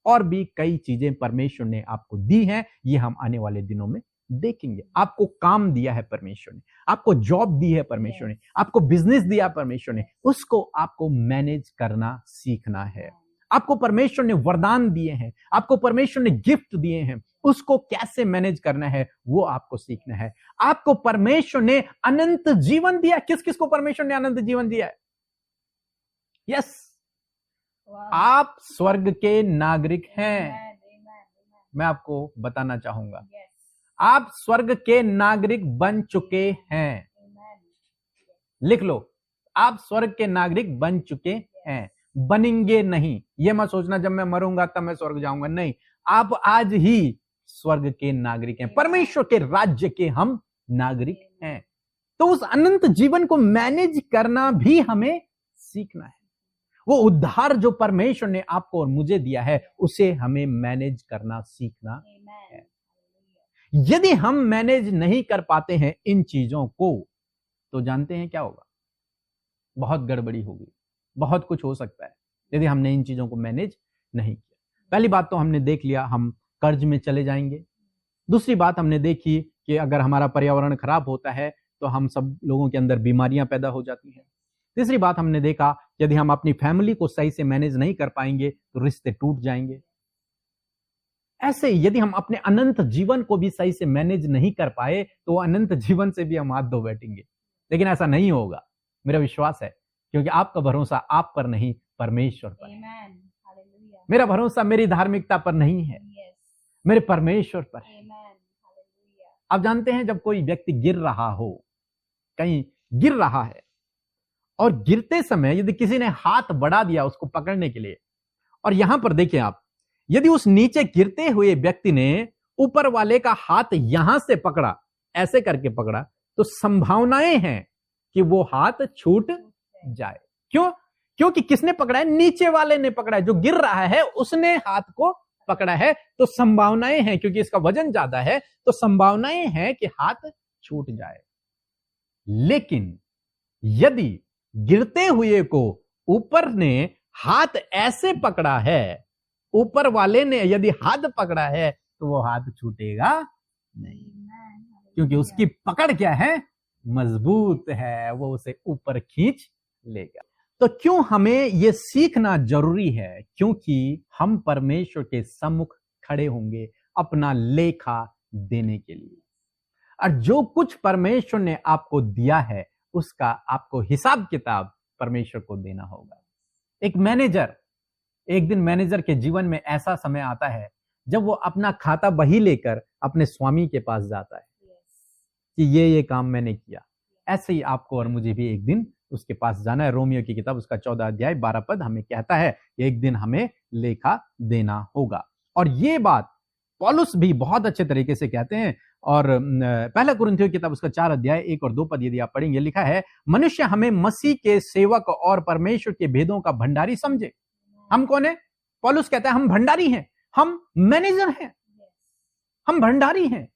और भी कई चीजें परमेश्वर ने आपको दी हैं, ये हम आने वाले दिनों में देखेंगे। आपको काम दिया है परमेश्वर ने, आपको जॉब दी है परमेश्वर ने, आपको बिजनेस दिया परमेश्वर ने, उसको आपको मैनेज करना सीखना है। आपको परमेश्वर ने वरदान दिए हैं, आपको परमेश्वर ने गिफ्ट दिए हैं, उसको कैसे मैनेज करना है वो आपको सीखना है। आपको परमेश्वर ने अनंत जीवन दिया। किस किस को परमेश्वर ने अनंत जीवन दिया है? यस, वाह। आप स्वर्ग के नागरिक हैं। Amen, amen, amen. मैं आपको बताना चाहूंगा, Yes, आप स्वर्ग के नागरिक बन चुके हैं। amen. लिख लो, आप स्वर्ग के नागरिक बन चुके हैं, बनेंगे नहीं। ये मत सोचना जब मैं मरूंगा तब मैं स्वर्ग जाऊंगा, नहीं, आप आज ही स्वर्ग के नागरिक हैं, परमेश्वर के राज्य के हम नागरिक हैं। तो उस अनंत जीवन को मैनेज करना भी हमें सीखना है। वो उद्धार जो परमेश्वर ने आपको और मुझे दिया है उसे हमें मैनेज करना सीखना Amen. है। यदि हम मैनेज नहीं कर पाते हैं इन चीजों को, तो जानते हैं क्या होगा, बहुत गड़बड़ी होगी, बहुत कुछ हो सकता है यदि हमने इन चीजों को मैनेज नहीं किया। पहली बात तो हमने देख लिया, हम कर्ज में चले जाएंगे। दूसरी बात हमने देखी कि अगर हमारा पर्यावरण खराब होता है तो हम सब लोगों के अंदर बीमारियां पैदा हो जाती हैं। तीसरी बात हमने देखा, यदि हम अपनी फैमिली को सही से मैनेज नहीं कर पाएंगे तो रिश्ते टूट जाएंगे। ऐसे ही यदि हम अपने अनंत जीवन को भी सही से मैनेज नहीं कर पाए तो अनंत जीवन से भी हम हाथ धो बैठेंगे। लेकिन ऐसा नहीं होगा, मेरा विश्वास है, क्योंकि आपका भरोसा आप पर नहीं, परमेश्वर पर है। Amen. Hallelujah. मेरा भरोसा मेरी धार्मिकता पर नहीं है, Yes. मेरे परमेश्वर पर है। Amen. Hallelujah. आप जानते हैं, जब कोई व्यक्ति गिर रहा हो, कहीं गिर रहा है, और गिरते समय यदि किसी ने हाथ बढ़ा दिया उसको पकड़ने के लिए, और यहां पर देखिए आप, यदि उस नीचे गिरते हुए व्यक्ति ने ऊपर वाले का हाथ यहां से पकड़ा, ऐसे करके पकड़ा, तो संभावनाएं हैं कि वो हाथ छूट जाए। क्यों? क्योंकि किसने पकड़ा है? नीचे वाले ने पकड़ा है। जो गिर रहा है उसने हाथ को पकड़ा है, तो संभावनाएं हैं, क्योंकि इसका वजन ज्यादा है, तो संभावनाएं हैं कि हाथ छूट जाए। लेकिन यदि गिरते हुए को ऊपर ने हाथ ऐसे पकड़ा है, ऊपर वाले ने यदि हाथ पकड़ा है, तो वो हाथ छूटेगा नहीं, Amen. क्योंकि उसकी पकड़ क्या है? मजबूत है, वो उसे ऊपर खींच लेगा। तो क्यों हमें यह सीखना जरूरी है? क्योंकि हम परमेश्वर के सम्मुख खड़े होंगे अपना लेखा देने के लिए, और जो कुछ परमेश्वर ने आपको दिया है उसका आपको हिसाब किताब परमेश्वर को देना होगा। एक मैनेजर, एक दिन मैनेजर के जीवन में ऐसा समय आता है जब वो अपना खाता बही लेकर अपने स्वामी के पास जाता है कि ये काम मैंने किया। ऐसे ही आपको और मुझे भी एक दिन उसके पास जाना है। रोमियो की किताब उसका 14 अध्याय 12 पद हमें कहता है एक दिन हमें लेखा देना होगा। और ये बात पौलुस भी बहुत अच्छे तरीके से कहते हैं। और पहला कुरिन्थियों की किताब उसका 4 अध्याय 1 और 2 पद यदि आप पढ़ेंगे, लिखा है, मनुष्य हमें मसीह के सेवक और परमेश्वर के भेदों का भंडारी समझे। हम कौन है? पौलुस कहता है हम भंडारी हैं, हम मैनेजर हैं, हम भंडारी हैं।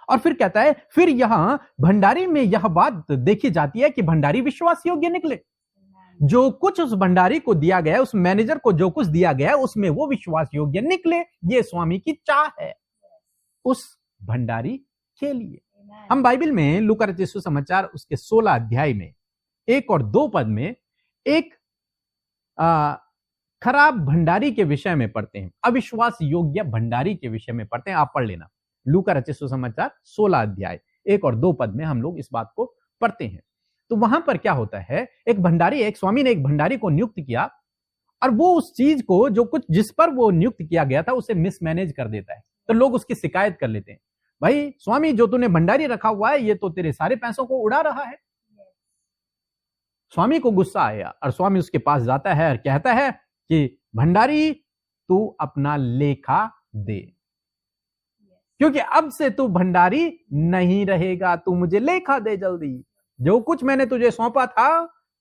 और फिर कहता है, फिर यहां भंडारी में यह बात देखी जाती है कि भंडारी विश्वास योग्य निकले। जो कुछ उस भंडारी को दिया गया, उस मैनेजर को जो कुछ दिया गया, उसमें वो विश्वास योग्य निकले। ये स्वामी की चाह है उस भंडारी के लिए। हम बाइबल में लूका रचित सुसमाचार उसके 16 अध्याय में 1 और 2 पद में एक खराब भंडारी के विषय में पढ़ते हैं, अविश्वास योग्य भंडारी के विषय में पढ़ते हैं। आप पढ़ लेना, लूका रचित सुसमाचार 16 अध्याय 1 और 2 पद में हम लोग इस बात को पढ़ते हैं। तो वहां पर क्या होता है, एक भंडारी, एक स्वामी ने एक भंडारी को नियुक्त किया, और वो उस चीज को जो कुछ जिस पर वो नियुक्त किया गया था उसे मिसमैनेज कर देता है। तो लोग उसकी शिकायत कर लेते हैं, भाई स्वामी जो तूने भंडारी रखा हुआ है ये तो तेरे सारे पैसों को उड़ा रहा है। स्वामी को गुस्सा आया और स्वामी उसके पास जाता है और कहता है कि भंडारी तू अपना लेखा दे, क्योंकि अब से तू भंडारी नहीं रहेगा, तू मुझे लेखा दे जल्दी। जो कुछ मैंने तुझे सौंपा था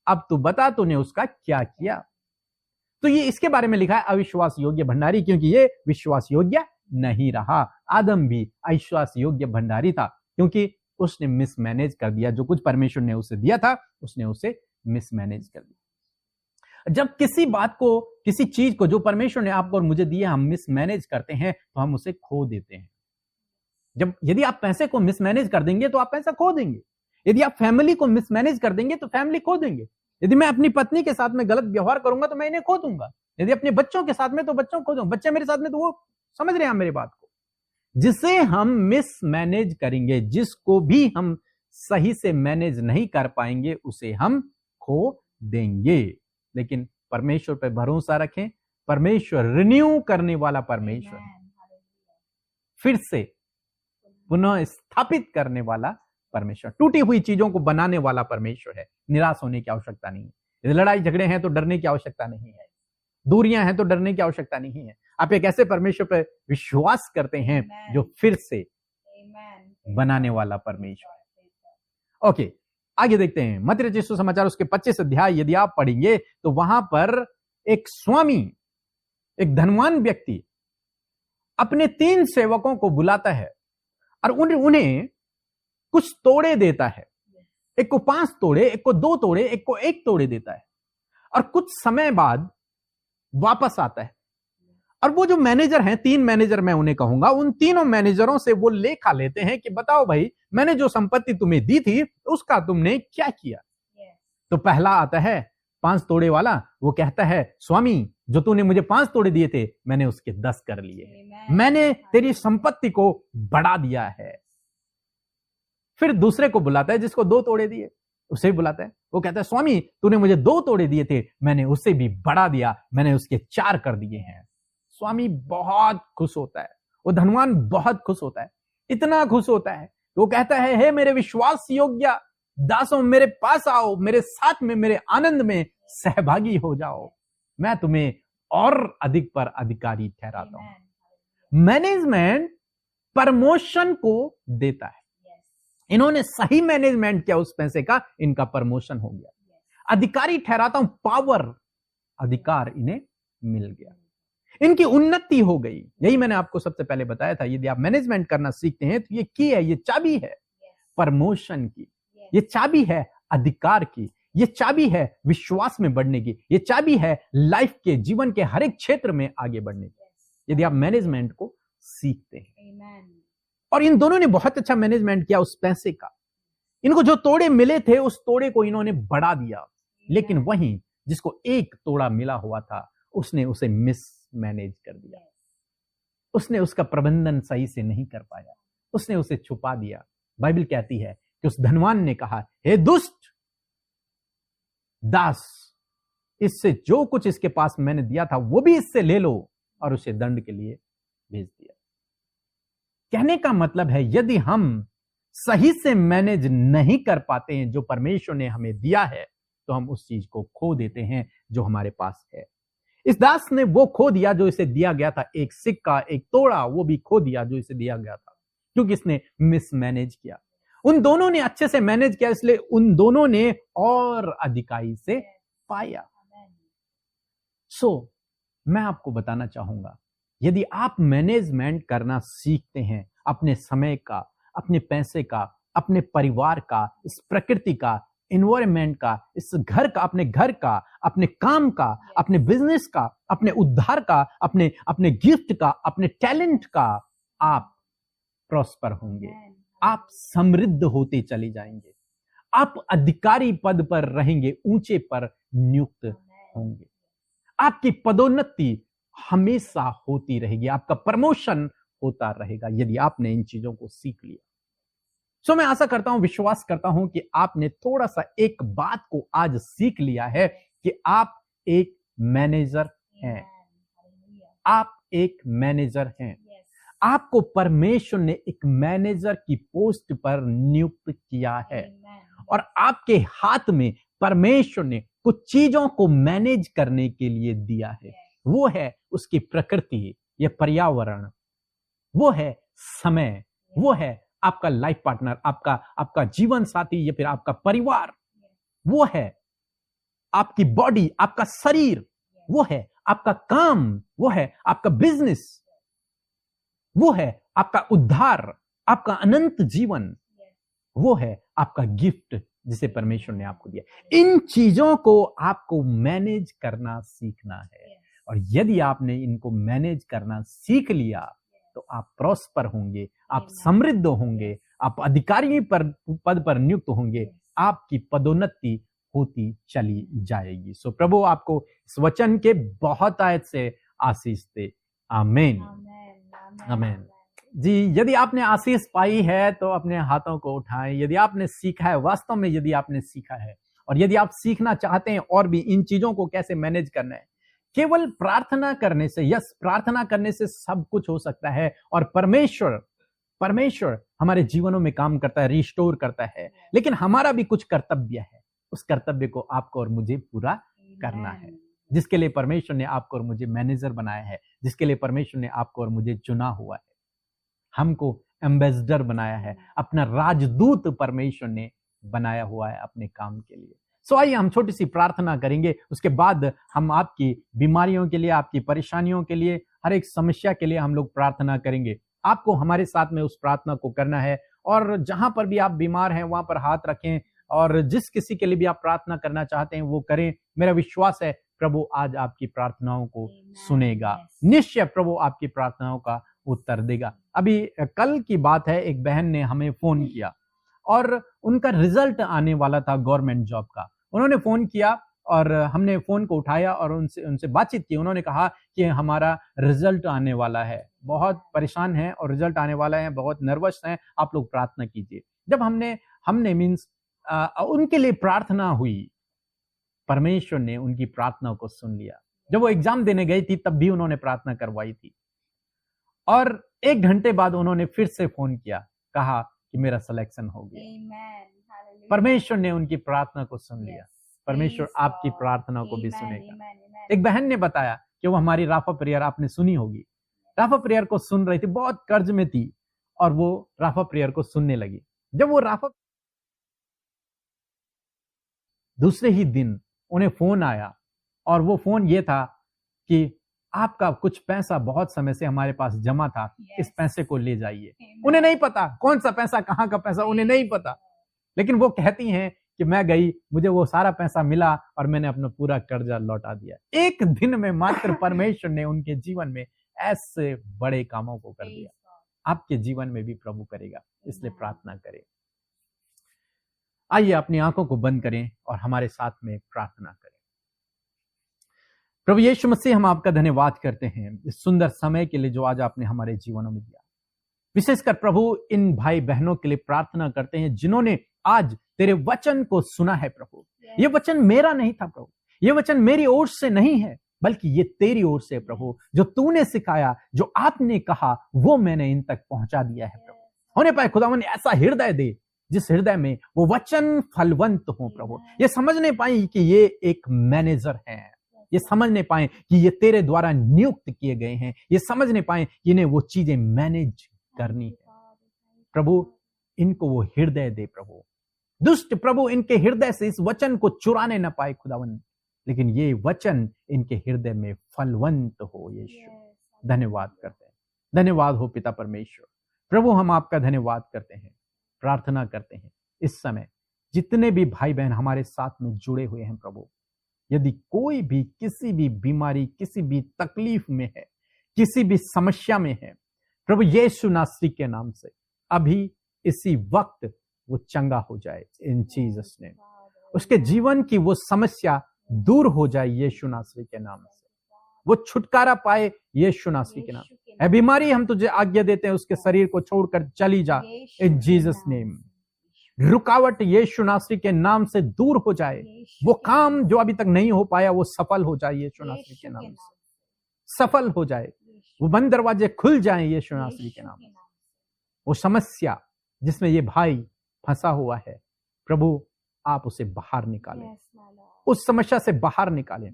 अब तू बता तूने उसका क्या किया। तो ये इसके बारे में लिखा है अविश्वास योग्य भंडारी, क्योंकि ये विश्वास योग्य नहीं रहा। आदम भी अविश्वास योग्य भंडारी था, क्योंकि उसने मिसमैनेज कर दिया। जो कुछ परमेश्वर ने उसे दिया था उसने उसे मिसमैनेज कर दिया। जब किसी बात को, किसी चीज को जो परमेश्वर ने आपको और मुझे दिया हम मिसमैनेज करते हैं तो हम उसे खो देते हैं। यदि आप पैसे को मिसमैनेज कर देंगे तो आप पैसा खो देंगे। यदि आप फैमिली को मिसमैनेज कर देंगे तो फैमिली खो देंगे। यदि मैं अपनी पत्नी के साथ में गलत व्यवहार करूंगा तो मैं इन्हें खो दूंगा। यदि अपने बच्चों के साथ में तो बच्चों को खो दूंगा। बच्चे मेरे साथ में तो वो समझ रहे हैं मेरी बात को। जिसे हम मिसमैनेज करेंगे, जिसको भी हम सही से मैनेज नहीं कर पाएंगे उसे हम खो देंगे। लेकिन परमेश्वर पे भरोसा रखें। परमेश्वर रिन्यू करने वाला परमेश्वर है, Amen. Hallelujah. फिर से पुनः स्थापित करने वाला परमेश्वर, टूटी हुई चीजों को बनाने वाला परमेश्वर है। निराश होने की आवश्यकता नहीं है। यदि लड़ाई झगड़े हैं तो डरने की आवश्यकता नहीं है, दूरियां हैं तो डरने की आवश्यकता नहीं है। आप एक ऐसे परमेश्वर पर विश्वास करते हैं जो फिर से Amen. बनाने वाला परमेश्वर। ओके, आगे देखते हैं मत्ती रचित सुसमाचार उसके 25 अध्याय यदि आप पढ़ेंगे तो वहां पर एक स्वामी, एक धनवान व्यक्ति अपने 3 सेवकों को बुलाता है और उन्हें कुछ तोड़े देता है। एक को 5 तोड़े, एक को 2 तोड़े, एक को 1 तोड़े देता है और कुछ समय बाद वापस आता है। और वो जो मैनेजर हैं, 3 मैनेजर मैं उन्हें कहूंगा, उन तीनों मैनेजरों से वो लेखा लेते हैं कि बताओ भाई, मैंने जो संपत्ति तुम्हें दी थी उसका तुमने क्या किया। Yes. तो पहला आता है 5 तोड़े वाला, वो कहता है स्वामी जो तूने मुझे 5 तोड़े दिए थे मैंने उसके 10 कर लिए हैं, Amen. मैंने तेरी संपत्ति को बढ़ा दिया है। फिर दूसरे को बुलाता है जिसको 2 तोड़े दिए, उसे भी बुलाता है। वो कहता है स्वामी तूने मुझे 2 तोड़े दिए थे, मैंने उससे भी बढ़ा दिया, मैंने उसके 4 कर दिए हैं। स्वामी बहुत खुश होता है, वो धनवान बहुत खुश होता है, इतना खुश होता है वो कहता है हे मेरे विश्वास योग्य दासों, मेरे पास आओ, मेरे साथ में मेरे आनंद में सहभागी हो जाओ, मैं तुम्हें और अधिक पर अधिकारी ठहराता हूं। Amen. मैनेजमेंट प्रमोशन को देता है। Yes. इन्होंने सही मैनेजमेंट किया उस पैसे का, इनका प्रमोशन हो गया। Yes. अधिकारी ठहराता हूं, पावर, अधिकार इन्हें मिल गया, इनकी उन्नति हो गई। यही मैंने आपको सबसे पहले बताया था, यदि आप मैनेजमेंट करना सीखते हैं तो ये की है, ये चाबी है प्रमोशन की, ये चाबी है अधिकार की, ये चाबी है विश्वास में बढ़ने की, ये चाबी है लाइफ के, जीवन के हर एक क्षेत्र में आगे बढ़ने की, यदि आप मैनेजमेंट को सीखते हैं। Amen. और इन दोनों ने बहुत अच्छा मैनेजमेंट किया उस पैसे का। इनको जो तोड़े मिले थे उस तोड़े को इन्होंने बढ़ा दिया, लेकिन वहीं जिसको 1 तोड़ा मिला हुआ था उसने उसे मिसमैनेज कर दिया, उसने उसका प्रबंधन सही से नहीं कर पाया, उसने उसे छुपा दिया। बाइबल कहती है कि उस धनवान ने कहा हे दुष्ट दास, इससे जो कुछ इसके पास मैंने दिया था वो भी इससे ले लो, और उसे दंड के लिए भेज दिया। कहने का मतलब है यदि हम सही से मैनेज नहीं कर पाते हैं जो परमेश्वर ने हमें दिया है तो हम उस चीज को खो देते हैं जो हमारे पास है। इस दास ने वो खो दिया जो इसे दिया गया था, 1 सिक्का, 1 तोड़ा, वो भी खो दिया जो इसे दिया गया था, क्योंकि इसने मिसमैनेज किया। उन दोनों ने अच्छे से मैनेज किया, इसलिए उन दोनों ने और अधिकारी से पाया। सो मैं आपको बताना चाहूंगा, यदि आप मैनेजमेंट करना सीखते हैं अपने समय का, अपने पैसे का, अपने परिवार का, इस प्रकृति का, एनवायरनमेंट का, इस घर का, अपने घर का, अपने काम का, अपने बिजनेस का, अपने उद्धार का, अपने गिफ्ट का, अपने टैलेंट का, आप प्रॉस्पर होंगे, आप समृद्ध होते चले जाएंगे, आप अधिकारी पद पर रहेंगे, ऊंचे पर नियुक्त होंगे, आपकी पदोन्नति हमेशा होती रहेगी, आपका प्रमोशन होता रहेगा यदि आपने इन चीजों को सीख लिया। सो मैं आशा करता हूं, विश्वास करता हूं कि आपने थोड़ा सा एक बात को आज सीख लिया है कि आप एक मैनेजर हैं, आप एक मैनेजर हैं। आपको परमेश्वर ने एक मैनेजर की पोस्ट पर नियुक्त किया है और आपके हाथ में परमेश्वर ने कुछ चीजों को मैनेज करने के लिए दिया है। वो है उसकी प्रकृति, ये पर्यावरण, वो है समय, वो है आपका लाइफ पार्टनर, आपका जीवन साथी या फिर आपका परिवार, वो है आपकी बॉडी, आपका शरीर, वो है आपका काम, वो है आपका बिजनेस, वो है आपका उद्धार, आपका अनंत जीवन, वो है आपका गिफ्ट जिसे परमेश्वर ने आपको दिया। इन चीजों को आपको मैनेज करना सीखना है, और यदि आपने इनको मैनेज करना सीख लिया तो आप प्रॉस्पर होंगे, आप समृद्ध होंगे, आप अधिकारी पद पर नियुक्त होंगे, आपकी पदोन्नति होती चली जाएगी। सो प्रभु आपको इस वचन के बहुत आयत से आशीष दे। आमीन, आमीन। जी, यदि आपने आशीष पाई है तो अपने हाथों को उठाएं। यदि आपने सीखा है, वास्तव में यदि आपने सीखा है और यदि आप सीखना चाहते हैं और भी इन चीजों को कैसे मैनेज करना है, केवल प्रार्थना करने से, यस, प्रार्थना करने से सब कुछ हो सकता है। और परमेश्वर हमारे जीवनों में काम करता है, रिस्टोर करता है, लेकिन हमारा भी कुछ कर्तव्य है। उस कर्तव्य को आपको और मुझे पूरा करना है, जिसके लिए परमेश्वर ने आपको और मुझे मैनेजर बनाया है, जिसके लिए परमेश्वर ने आपको और मुझे चुना हुआ है, हमको एम्बेसडर बनाया है, अपना राजदूत परमेश्वर ने बनाया हुआ है अपने काम के लिए। सो आइए हम छोटी सी प्रार्थना करेंगे, उसके बाद हम आपकी बीमारियों के लिए, आपकी परेशानियों के लिए, हर एक समस्या के लिए हम लोग प्रार्थना करेंगे। आपको हमारे साथ में उस प्रार्थना को करना है, और जहां पर भी आप बीमार हैं वहां पर हाथ रखें, और जिस किसी के लिए भी आप प्रार्थना करना चाहते हैं वो करें। मेरा विश्वास है प्रभु आज आपकी प्रार्थनाओं को सुनेगा, निश्चय प्रभु आपकी प्रार्थनाओं का उत्तर देगा। अभी कल की बात है, एक बहन ने हमें फोन किया और उनका रिजल्ट आने वाला था गवर्नमेंट जॉब का। उन्होंने फोन किया और हमने फोन को उठाया और उनसे बातचीत की। उन्होंने कहा कि हमारा रिजल्ट आने वाला है, बहुत परेशान है और रिजल्ट आने वाला है, बहुत नर्वस हैं, आप लोग प्रार्थना कीजिए। जब हमने मीन्स उनके लिए प्रार्थना हुई, परमेश्वर ने उनकी प्रार्थना को सुन लिया। जब वो एग्जाम देने गई थी तब भी उन्होंने प्रार्थना करवाई थी, और 1 घंटे बाद उन्होंने फिर से फोन किया, कहा कि मेरा सिलेक्शन हो गया। परमेश्वर ने उनकी प्रार्थना को सुन लिया। परमेश्वर आपकी प्रार्थना को भी सुनेगा। एक बहन ने बताया कि वो हमारी राफा प्रेयर आपने सुनी होगी, राफा प्रेयर को सुन रही थी, बहुत कर्ज में थी और वो राफा प्रेयर को सुनने लगी। जब वो राफा, दूसरे ही दिन उन्हें फोन आया, और वो फोन ये था कि आपका कुछ पैसा बहुत समय से हमारे पास जमा था, इस पैसे को ले जाइए। उन्हें नहीं पता कौन सा पैसा, कहां का पैसा, उन्हें नहीं पता, लेकिन वो कहती हैं कि मैं गई, मुझे वो सारा पैसा मिला और मैंने अपना पूरा कर्जा लौटा दिया। एक दिन में मात्र परमेश्वर ने उनके जीवन में ऐसे बड़े कामों को कर दिया। आपके जीवन में भी प्रभु करेगा, इसलिए प्रार्थना करें। आइए अपनी आंखों को बंद करें और हमारे साथ में प्रार्थना करें। प्रभु यीशु मसीह, हम आपका धन्यवाद करते हैं इस सुंदर समय के लिए जो आज आपने हमारे जीवनों में दिया। विशेषकर प्रभु इन भाई बहनों के लिए प्रार्थना करते हैं जिन्होंने आज तेरे वचन को सुना है। प्रभु ये वचन मेरा नहीं था प्रभु, ये वचन मेरी ओर से नहीं है, बल्कि ये तेरी ओर से प्रभु, जो तूने सिखाया, जो आपने कहा, वो मैंने इन तक पहुंचा दिया है। प्रभु होने पाए खुदावन ऐसा हृदय दे जिस हृदय में वो वचन फलवंत हो। प्रभु ये समझने पाए कि ये एक मैनेजर है, ये समझने पाए कि ये तेरे द्वारा नियुक्त किए गए हैं, ये समझने पाए कि इन्हें वो चीजें मैनेज करनी है। प्रभु इनको वो हृदय दे प्रभु, दुष्ट प्रभु इनके हृदय से इस वचन को चुराने न पाए खुदावन, लेकिन ये वचन इनके हृदय में फलवंत हो। यीशु धन्यवाद करते हैं, धन्यवाद हो पिता परमेश्वर। प्रभु हम आपका धन्यवाद करते हैं, प्रार्थना करते हैं इस समय जितने भी भाई बहन हमारे साथ में जुड़े हुए हैं प्रभु, यदि कोई भी किसी भी बीमारी, किसी भी तकलीफ में है, किसी भी समस्या में है, प्रभु यीशु नासरी के नाम से अभी इसी वक्त वो चंगा हो जाए इन जीसस नेम। उसके जीवन की वो समस्या दूर हो जाए यीशु नासरी के नाम से, वो छुटकारा पाए यीशु नासरी के नाम से। है बीमारी, हम तुझे आज्ञा देते हैं उसके शरीर को छोड़कर चली जा इन जीसस नेम। रुकावट यीशु नासरी के नाम से दूर हो जाए, वो काम जो अभी तक नहीं हो पाया वो सफल हो जाए यीशु नासरी के नाम से, सफल हो जाए, वो बंद दरवाजे खुल जाएं यीशु नासरी के नाम से। वो समस्या जिसमें ये भाई फंसा हुआ है प्रभु, आप उसे बाहर निकालें, उस समस्या से बाहर निकालें,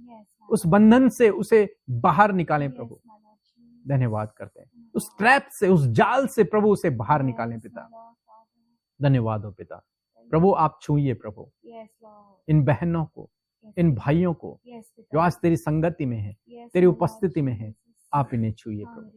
उस बंधन से उसे बाहर निकालें प्रभु। धन्यवाद करते हैं, उस ट्रैप से, उस जाल से प्रभु उसे बाहर निकालें पिता। धन्यवाद हो पिता। प्रभु आप छूइए प्रभु इन बहनों को, इन भाइयों को जो आज तेरी संगति में है, तेरी उपस्थिति में है, आप इन्हें छूइए प्रभु।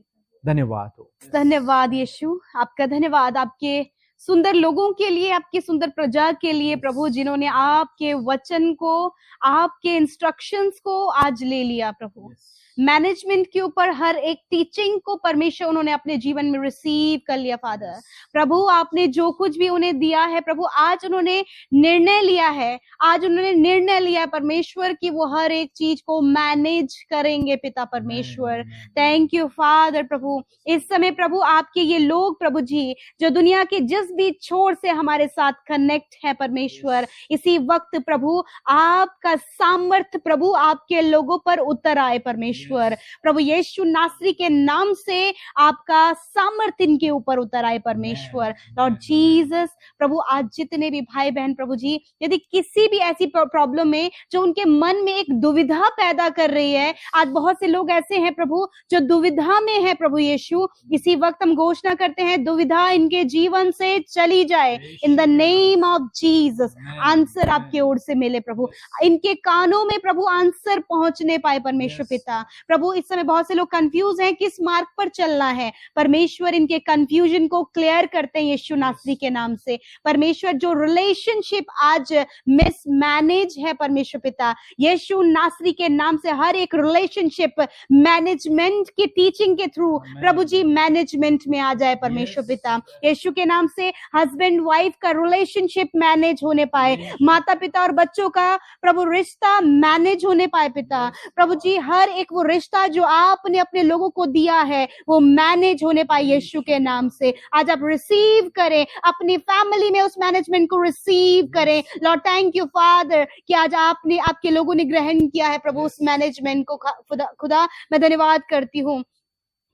धन्यवाद हो। धन्यवाद यीशु, आपका धन्यवाद आपके सुंदर लोगों के लिए, आपकी सुंदर प्रजा के लिए प्रभु, जिन्होंने आपके वचन को, आपके इंस्ट्रक्शंस को आज ले लिया प्रभु। मैनेजमेंट के ऊपर, हर एक टीचिंग को परमेश्वर उन्होंने अपने जीवन में रिसीव कर लिया। फादर प्रभु, आपने जो कुछ भी उन्हें दिया है प्रभु, आज उन्होंने निर्णय लिया है, आज उन्होंने निर्णय लिया है परमेश्वर कि वो हर एक चीज को मैनेज करेंगे पिता परमेश्वर। थैंक यू फादर प्रभु। इस समय प्रभु आपके ये लोग प्रभु जी जो दुनिया के जिस भी छोर से हमारे साथ कनेक्ट है परमेश्वर, इसी वक्त प्रभु आपका सामर्थ प्रभु आपके लोगों पर उतर आए परमेश्वर। प्रभु यीशु नासरी के नाम से आपका सामर्थ इनके ऊपर उतर आए परमेश्वर। लॉर्ड जीसस प्रभु, आज जितने भी भाई बहन प्रभु जी यदि किसी भी ऐसी प्रॉब्लम में जो उनके मन में एक दुविधा पैदा कर रही है, आज बहुत से लोग ऐसे हैं प्रभु जो दुविधा में है प्रभु यीशु, इसी वक्त हम घोषणा करते हैं दुविधा इनके जीवन से चली जाए in the name of Jesus. Answer आपके ओर से मिले प्रभु, इनके कानों में प्रभु आंसर पहुंचने पाए परमेश्वर पिता। प्रभु इस समय बहुत से लोग कंफ्यूज हैं किस मार्ग पर चलना है परमेश्वर, इनके कंफ्यूजन को क्लियर करते हैं यीशु नासरी के नाम से परमेश्वर। जो रिलेशनशिप आज मिसमैनेज है परमेश्वर पिता, यीशु नासरी के नाम से हर एक रिलेशनशिप मैनेजमेंट की टीचिंग के थ्रू प्रभु जी मैनेजमेंट में आ जाए परमेश्वर पिता। यीशु के नाम से हस्बैंड वाइफ का रिलेशनशिप मैनेज होने पाए, माता पिता और बच्चों का प्रभु रिश्ता मैनेज होने पाए पिता। प्रभु जी हर एक वो रिश्ता जो आपने अपने लोगों को दिया है वो मैनेज होने पाए यीशु के नाम से। आज आप रिसीव करें अपनी फैमिली में, उस मैनेजमेंट को रिसीव करें। लॉर्ड थैंक यू फादर कि आज आपने आपके लोगों ने ग्रहण किया है प्रभु उस मैनेजमेंट को। खुदा मैं धन्यवाद करती हूँ,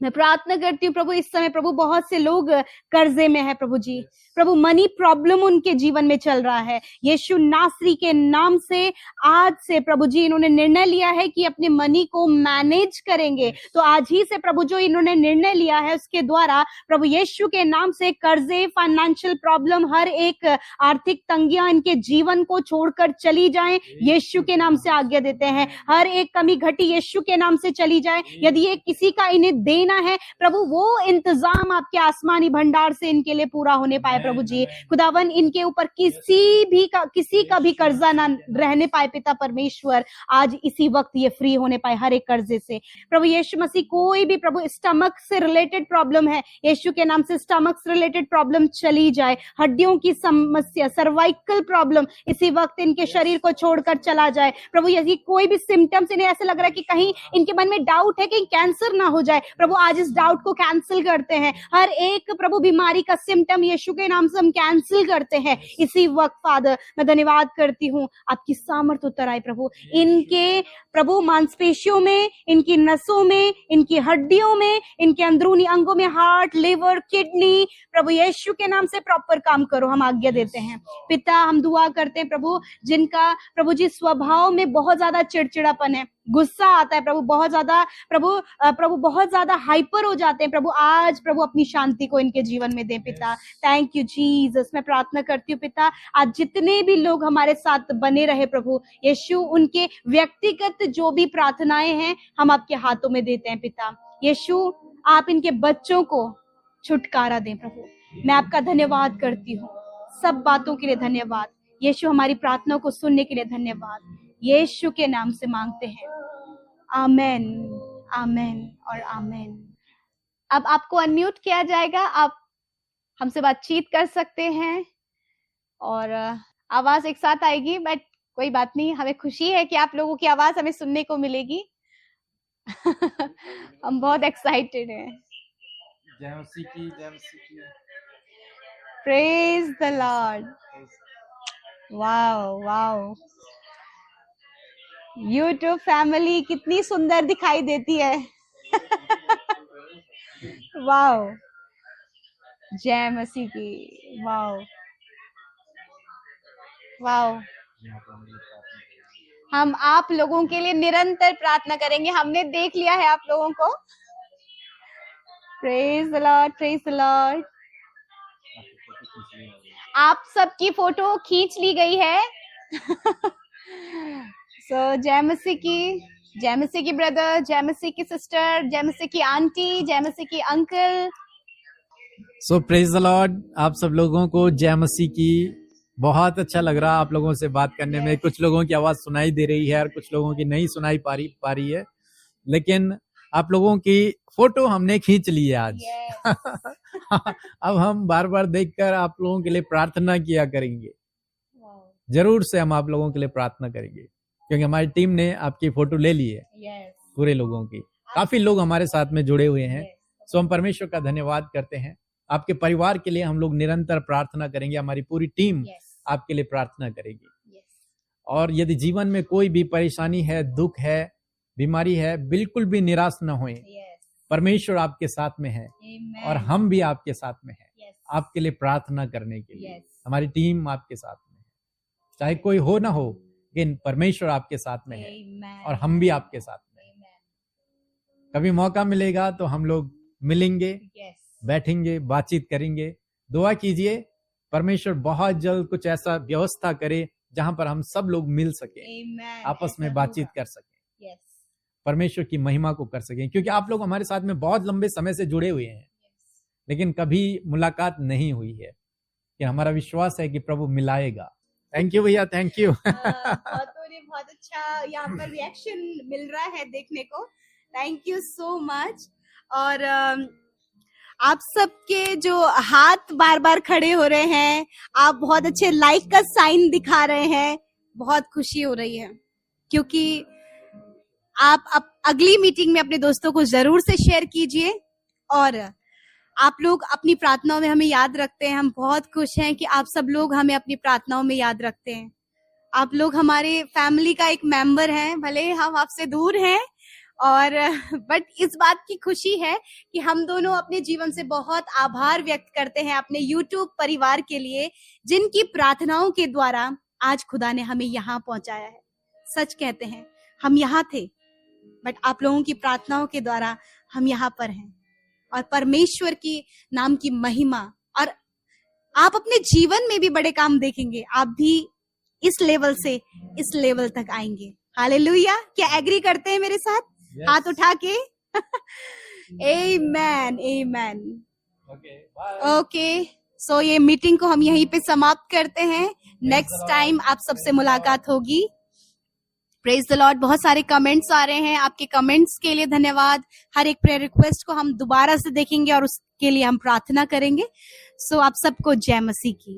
मैं प्रार्थना करती हूँ प्रभु इस समय प्रभु बहुत से लोग कर्जे में है प्रभु जी, प्रभु मनी प्रॉब्लम उनके जीवन में चल रहा है। यीशु नासरी के नाम से आज से प्रभु जी इन्होंने निर्णय लिया है कि अपने मनी को मैनेज करेंगे, तो आज ही से प्रभु जो इन्होंने निर्णय लिया है उसके द्वारा प्रभु यीशु के नाम से कर्जे, फाइनेंशियल प्रॉब्लम, हर एक आर्थिक तंगियां इनके जीवन को छोड़कर चली जाएं। यीशु के नाम से आज्ञा देते हैं हर एक कमी घटी यीशु के नाम से चली जाए। यदि ये किसी का इन्हें देना है प्रभु वो इंतजाम आपके आसमानी भंडार से इनके लिए पूरा होने पाए प्रभु जी। खुदावन इनके ऊपर किसी का भी कर्जा ना रहने पाए पिता परमेश्वर। आज इसी वक्त ये फ्री होने पाए हर एक कर्जे से प्रभु यीशु मसीह। कोई भी प्रभु स्टमक से रिलेटेड प्रॉब्लम है यीशु के नाम से स्टमक से रिलेटेड प्रॉब्लम चली जाए। हड्डियों की समस्या, सर्वाइकल प्रॉब्लम इसी वक्त इनके शरीर को छोड़कर चला जाए प्रभु। यदि कोई भी सिम्टम्स इन्हें ऐसे लग रहा है कि कहीं इनके मन में डाउट है कि कैंसर ना हो जाए प्रभु, आज इस डाउट को कैंसिल करते हैं। हर एक प्रभु बीमारी का सिम्टम यीशु के नाम से हम कैंसिल करते हैं इसी वक्त। फादर मैं धन्यवाद करती हूँ आपकी सामर्थ उतर आए प्रभु इनके प्रभु मांसपेशियों में, इनकी नसों में, इनकी हड्डियों में, इनके अंदरूनी अंगों में, हार्ट, लिवर, किडनी प्रभु यीशु के नाम से प्रॉपर काम करो हम आज्ञा देते हैं पिता। हम दुआ करते हैं प्रभु जिनका प्रभु जी स्वभाव में बहुत ज्यादा चिड़चिड़ापन है, गुस्सा आता है प्रभु, बहुत ज्यादा प्रभु बहुत ज्यादा हाइपर हो जाते हैं प्रभु, आज प्रभु अपनी शांति को इनके जीवन में दे पिता। Thank you Jesus. मैं प्रार्थना करती हूँ पिता आज जितने भी लोग हमारे साथ बने रहे प्रभु यीशु, उनके व्यक्तिगत जो भी प्रार्थनाएं हैं हम आपके हाथों में देते हैं पिता यीशु। आप इनके बच्चों को छुटकारा दें प्रभु। मैं आपका धन्यवाद करती हूँ सब बातों के लिए धन्यवाद यीशु, हमारी प्रार्थना को सुनने के लिए धन्यवाद यीशु के नाम से मांगते हैं, आमेन, आमेन और आमेन। अब आपको अनम्यूट किया जाएगा, आप हमसे बातचीत कर सकते हैं और आवाज एक साथ आएगी, बट कोई बात नहीं, हमें खुशी है कि आप लोगों की आवाज हमें सुनने को मिलेगी। हम बहुत एक्साइटेड हैं। जय मसीह की, जय मसीह की। Praise the Lord. Wow wow, YouTube family कितनी सुंदर दिखाई देती है। वाओ, जय मसीह की। वाओ वाओ, हम आप लोगों के लिए निरंतर प्रार्थना करेंगे। हमने देख लिया है आप लोगों को। Praise the Lord, praise the Lord. आप सबकी फोटो खींच ली गई है। सो जय मसीह की, जय मसीह की ब्रदर, जय मसीह की सिस्टर, जय मसीह की आंटी, जय मसीह की uncle. So praise the Lord. आप सब लोगों को जय मसीह की। बहुत अच्छा लग रहा आप लोगों से बात करने में। कुछ लोगों की आवाज सुनाई दे रही है और कुछ लोगों की नहीं सुनाई पा रही है, लेकिन आप लोगों की फोटो हमने खींच ली है आज। Yes. अब हम बार बार देखकर आप लोगों के लिए प्रार्थना किया करेंगे। Wow. जरूर से हम आप लोगों के लिए प्रार्थना करेंगे, क्योंकि हमारी टीम ने आपकी फोटो ले ली है, Yes. पूरे लोगों की। काफी लोग हमारे साथ में जुड़े हुए हैं, Yes. सो हम परमेश्वर का धन्यवाद करते हैं। आपके परिवार के लिए हम लोग निरंतर प्रार्थना करेंगे, हमारी पूरी टीम Yes. आपके लिए प्रार्थना करेगी। Yes. और यदि जीवन में कोई भी परेशानी है, दुख है, बीमारी है, बिल्कुल भी निराश न होए। Yes. परमेश्वर आपके साथ में है Amen. और हम भी आपके साथ में हैं, Yes. आपके लिए प्रार्थना करने के लिए। Yes. हमारी टीम आपके साथ में है, चाहे कोई हो ना हो, लेकिन परमेश्वर आपके साथ में है Amen. और हम भी आपके साथ में हैं। Amen. कभी मौका मिलेगा तो हम लोग मिलेंगे, Yes. बैठेंगे, बातचीत करेंगे। दुआ कीजिए परमेश्वर बहुत जल्द कुछ ऐसा व्यवस्था करे जहां पर हम सब लोग मिल सके, Amen. आपस में ऐसा बातचीत होगा। कर सके, Yes. परमेश्वर की महिमा को कर सकें, क्योंकि आप लोग हमारे साथ में बहुत लंबे समय से जुड़े हुए हैं, Yes. लेकिन कभी मुलाकात नहीं हुई है। कि हमारा विश्वास है कि प्रभु मिलाएगा। थैंक यू भैया, थैंक यू। बहुतों ने बहुत अच्छा यहाँ पर रिएक्शन मिल रहा है देखने को। Thank you so much. और आप सबके जो हाथ बार बार खड़े हो रहे हैं, आप बहुत अच्छे लाइक का साइन दिखा रहे हैं, बहुत खुशी हो रही है, क्योंकि आप अगली मीटिंग में अपने दोस्तों को जरूर से शेयर कीजिए। और आप लोग अपनी प्रार्थनाओं में हमें याद रखते हैं। हम बहुत खुश हैं कि आप सब लोग हमें अपनी प्रार्थनाओं में याद रखते हैं। आप लोग हमारे फैमिली का एक मेंबर हैं, भले हम आपसे दूर हैं, और बट इस बात की खुशी है कि हम दोनों अपने जीवन से बहुत आभार व्यक्त करते हैं अपने YouTube परिवार के लिए, जिनकी प्रार्थनाओं के द्वारा आज खुदा ने हमें यहाँ पहुंचाया है। सच कहते हैं, हम यहाँ थे, बट आप लोगों की प्रार्थनाओं के द्वारा हम यहाँ पर हैं, और परमेश्वर की नाम की महिमा, और आप अपने जीवन में भी बड़े काम देखेंगे। आप भी इस लेवल से इस लेवल तक आएंगे। हालेलुया। क्या एग्री करते हैं मेरे साथ? Yes. हाथ उठा के। आमेन, आमेन। ओके, सो ये मीटिंग को हम यहीं पे समाप्त करते हैं। नेक्स्ट टाइम आप सबसे मुलाकात होगी। Praise the Lord. बहुत सारे कमेंट्स आ रहे हैं, आपके कमेंट्स के लिए धन्यवाद। हर एक प्रेयर रिक्वेस्ट को हम दोबारा से देखेंगे और उसके लिए हम प्रार्थना करेंगे। सो आप सबको जय मसीह की।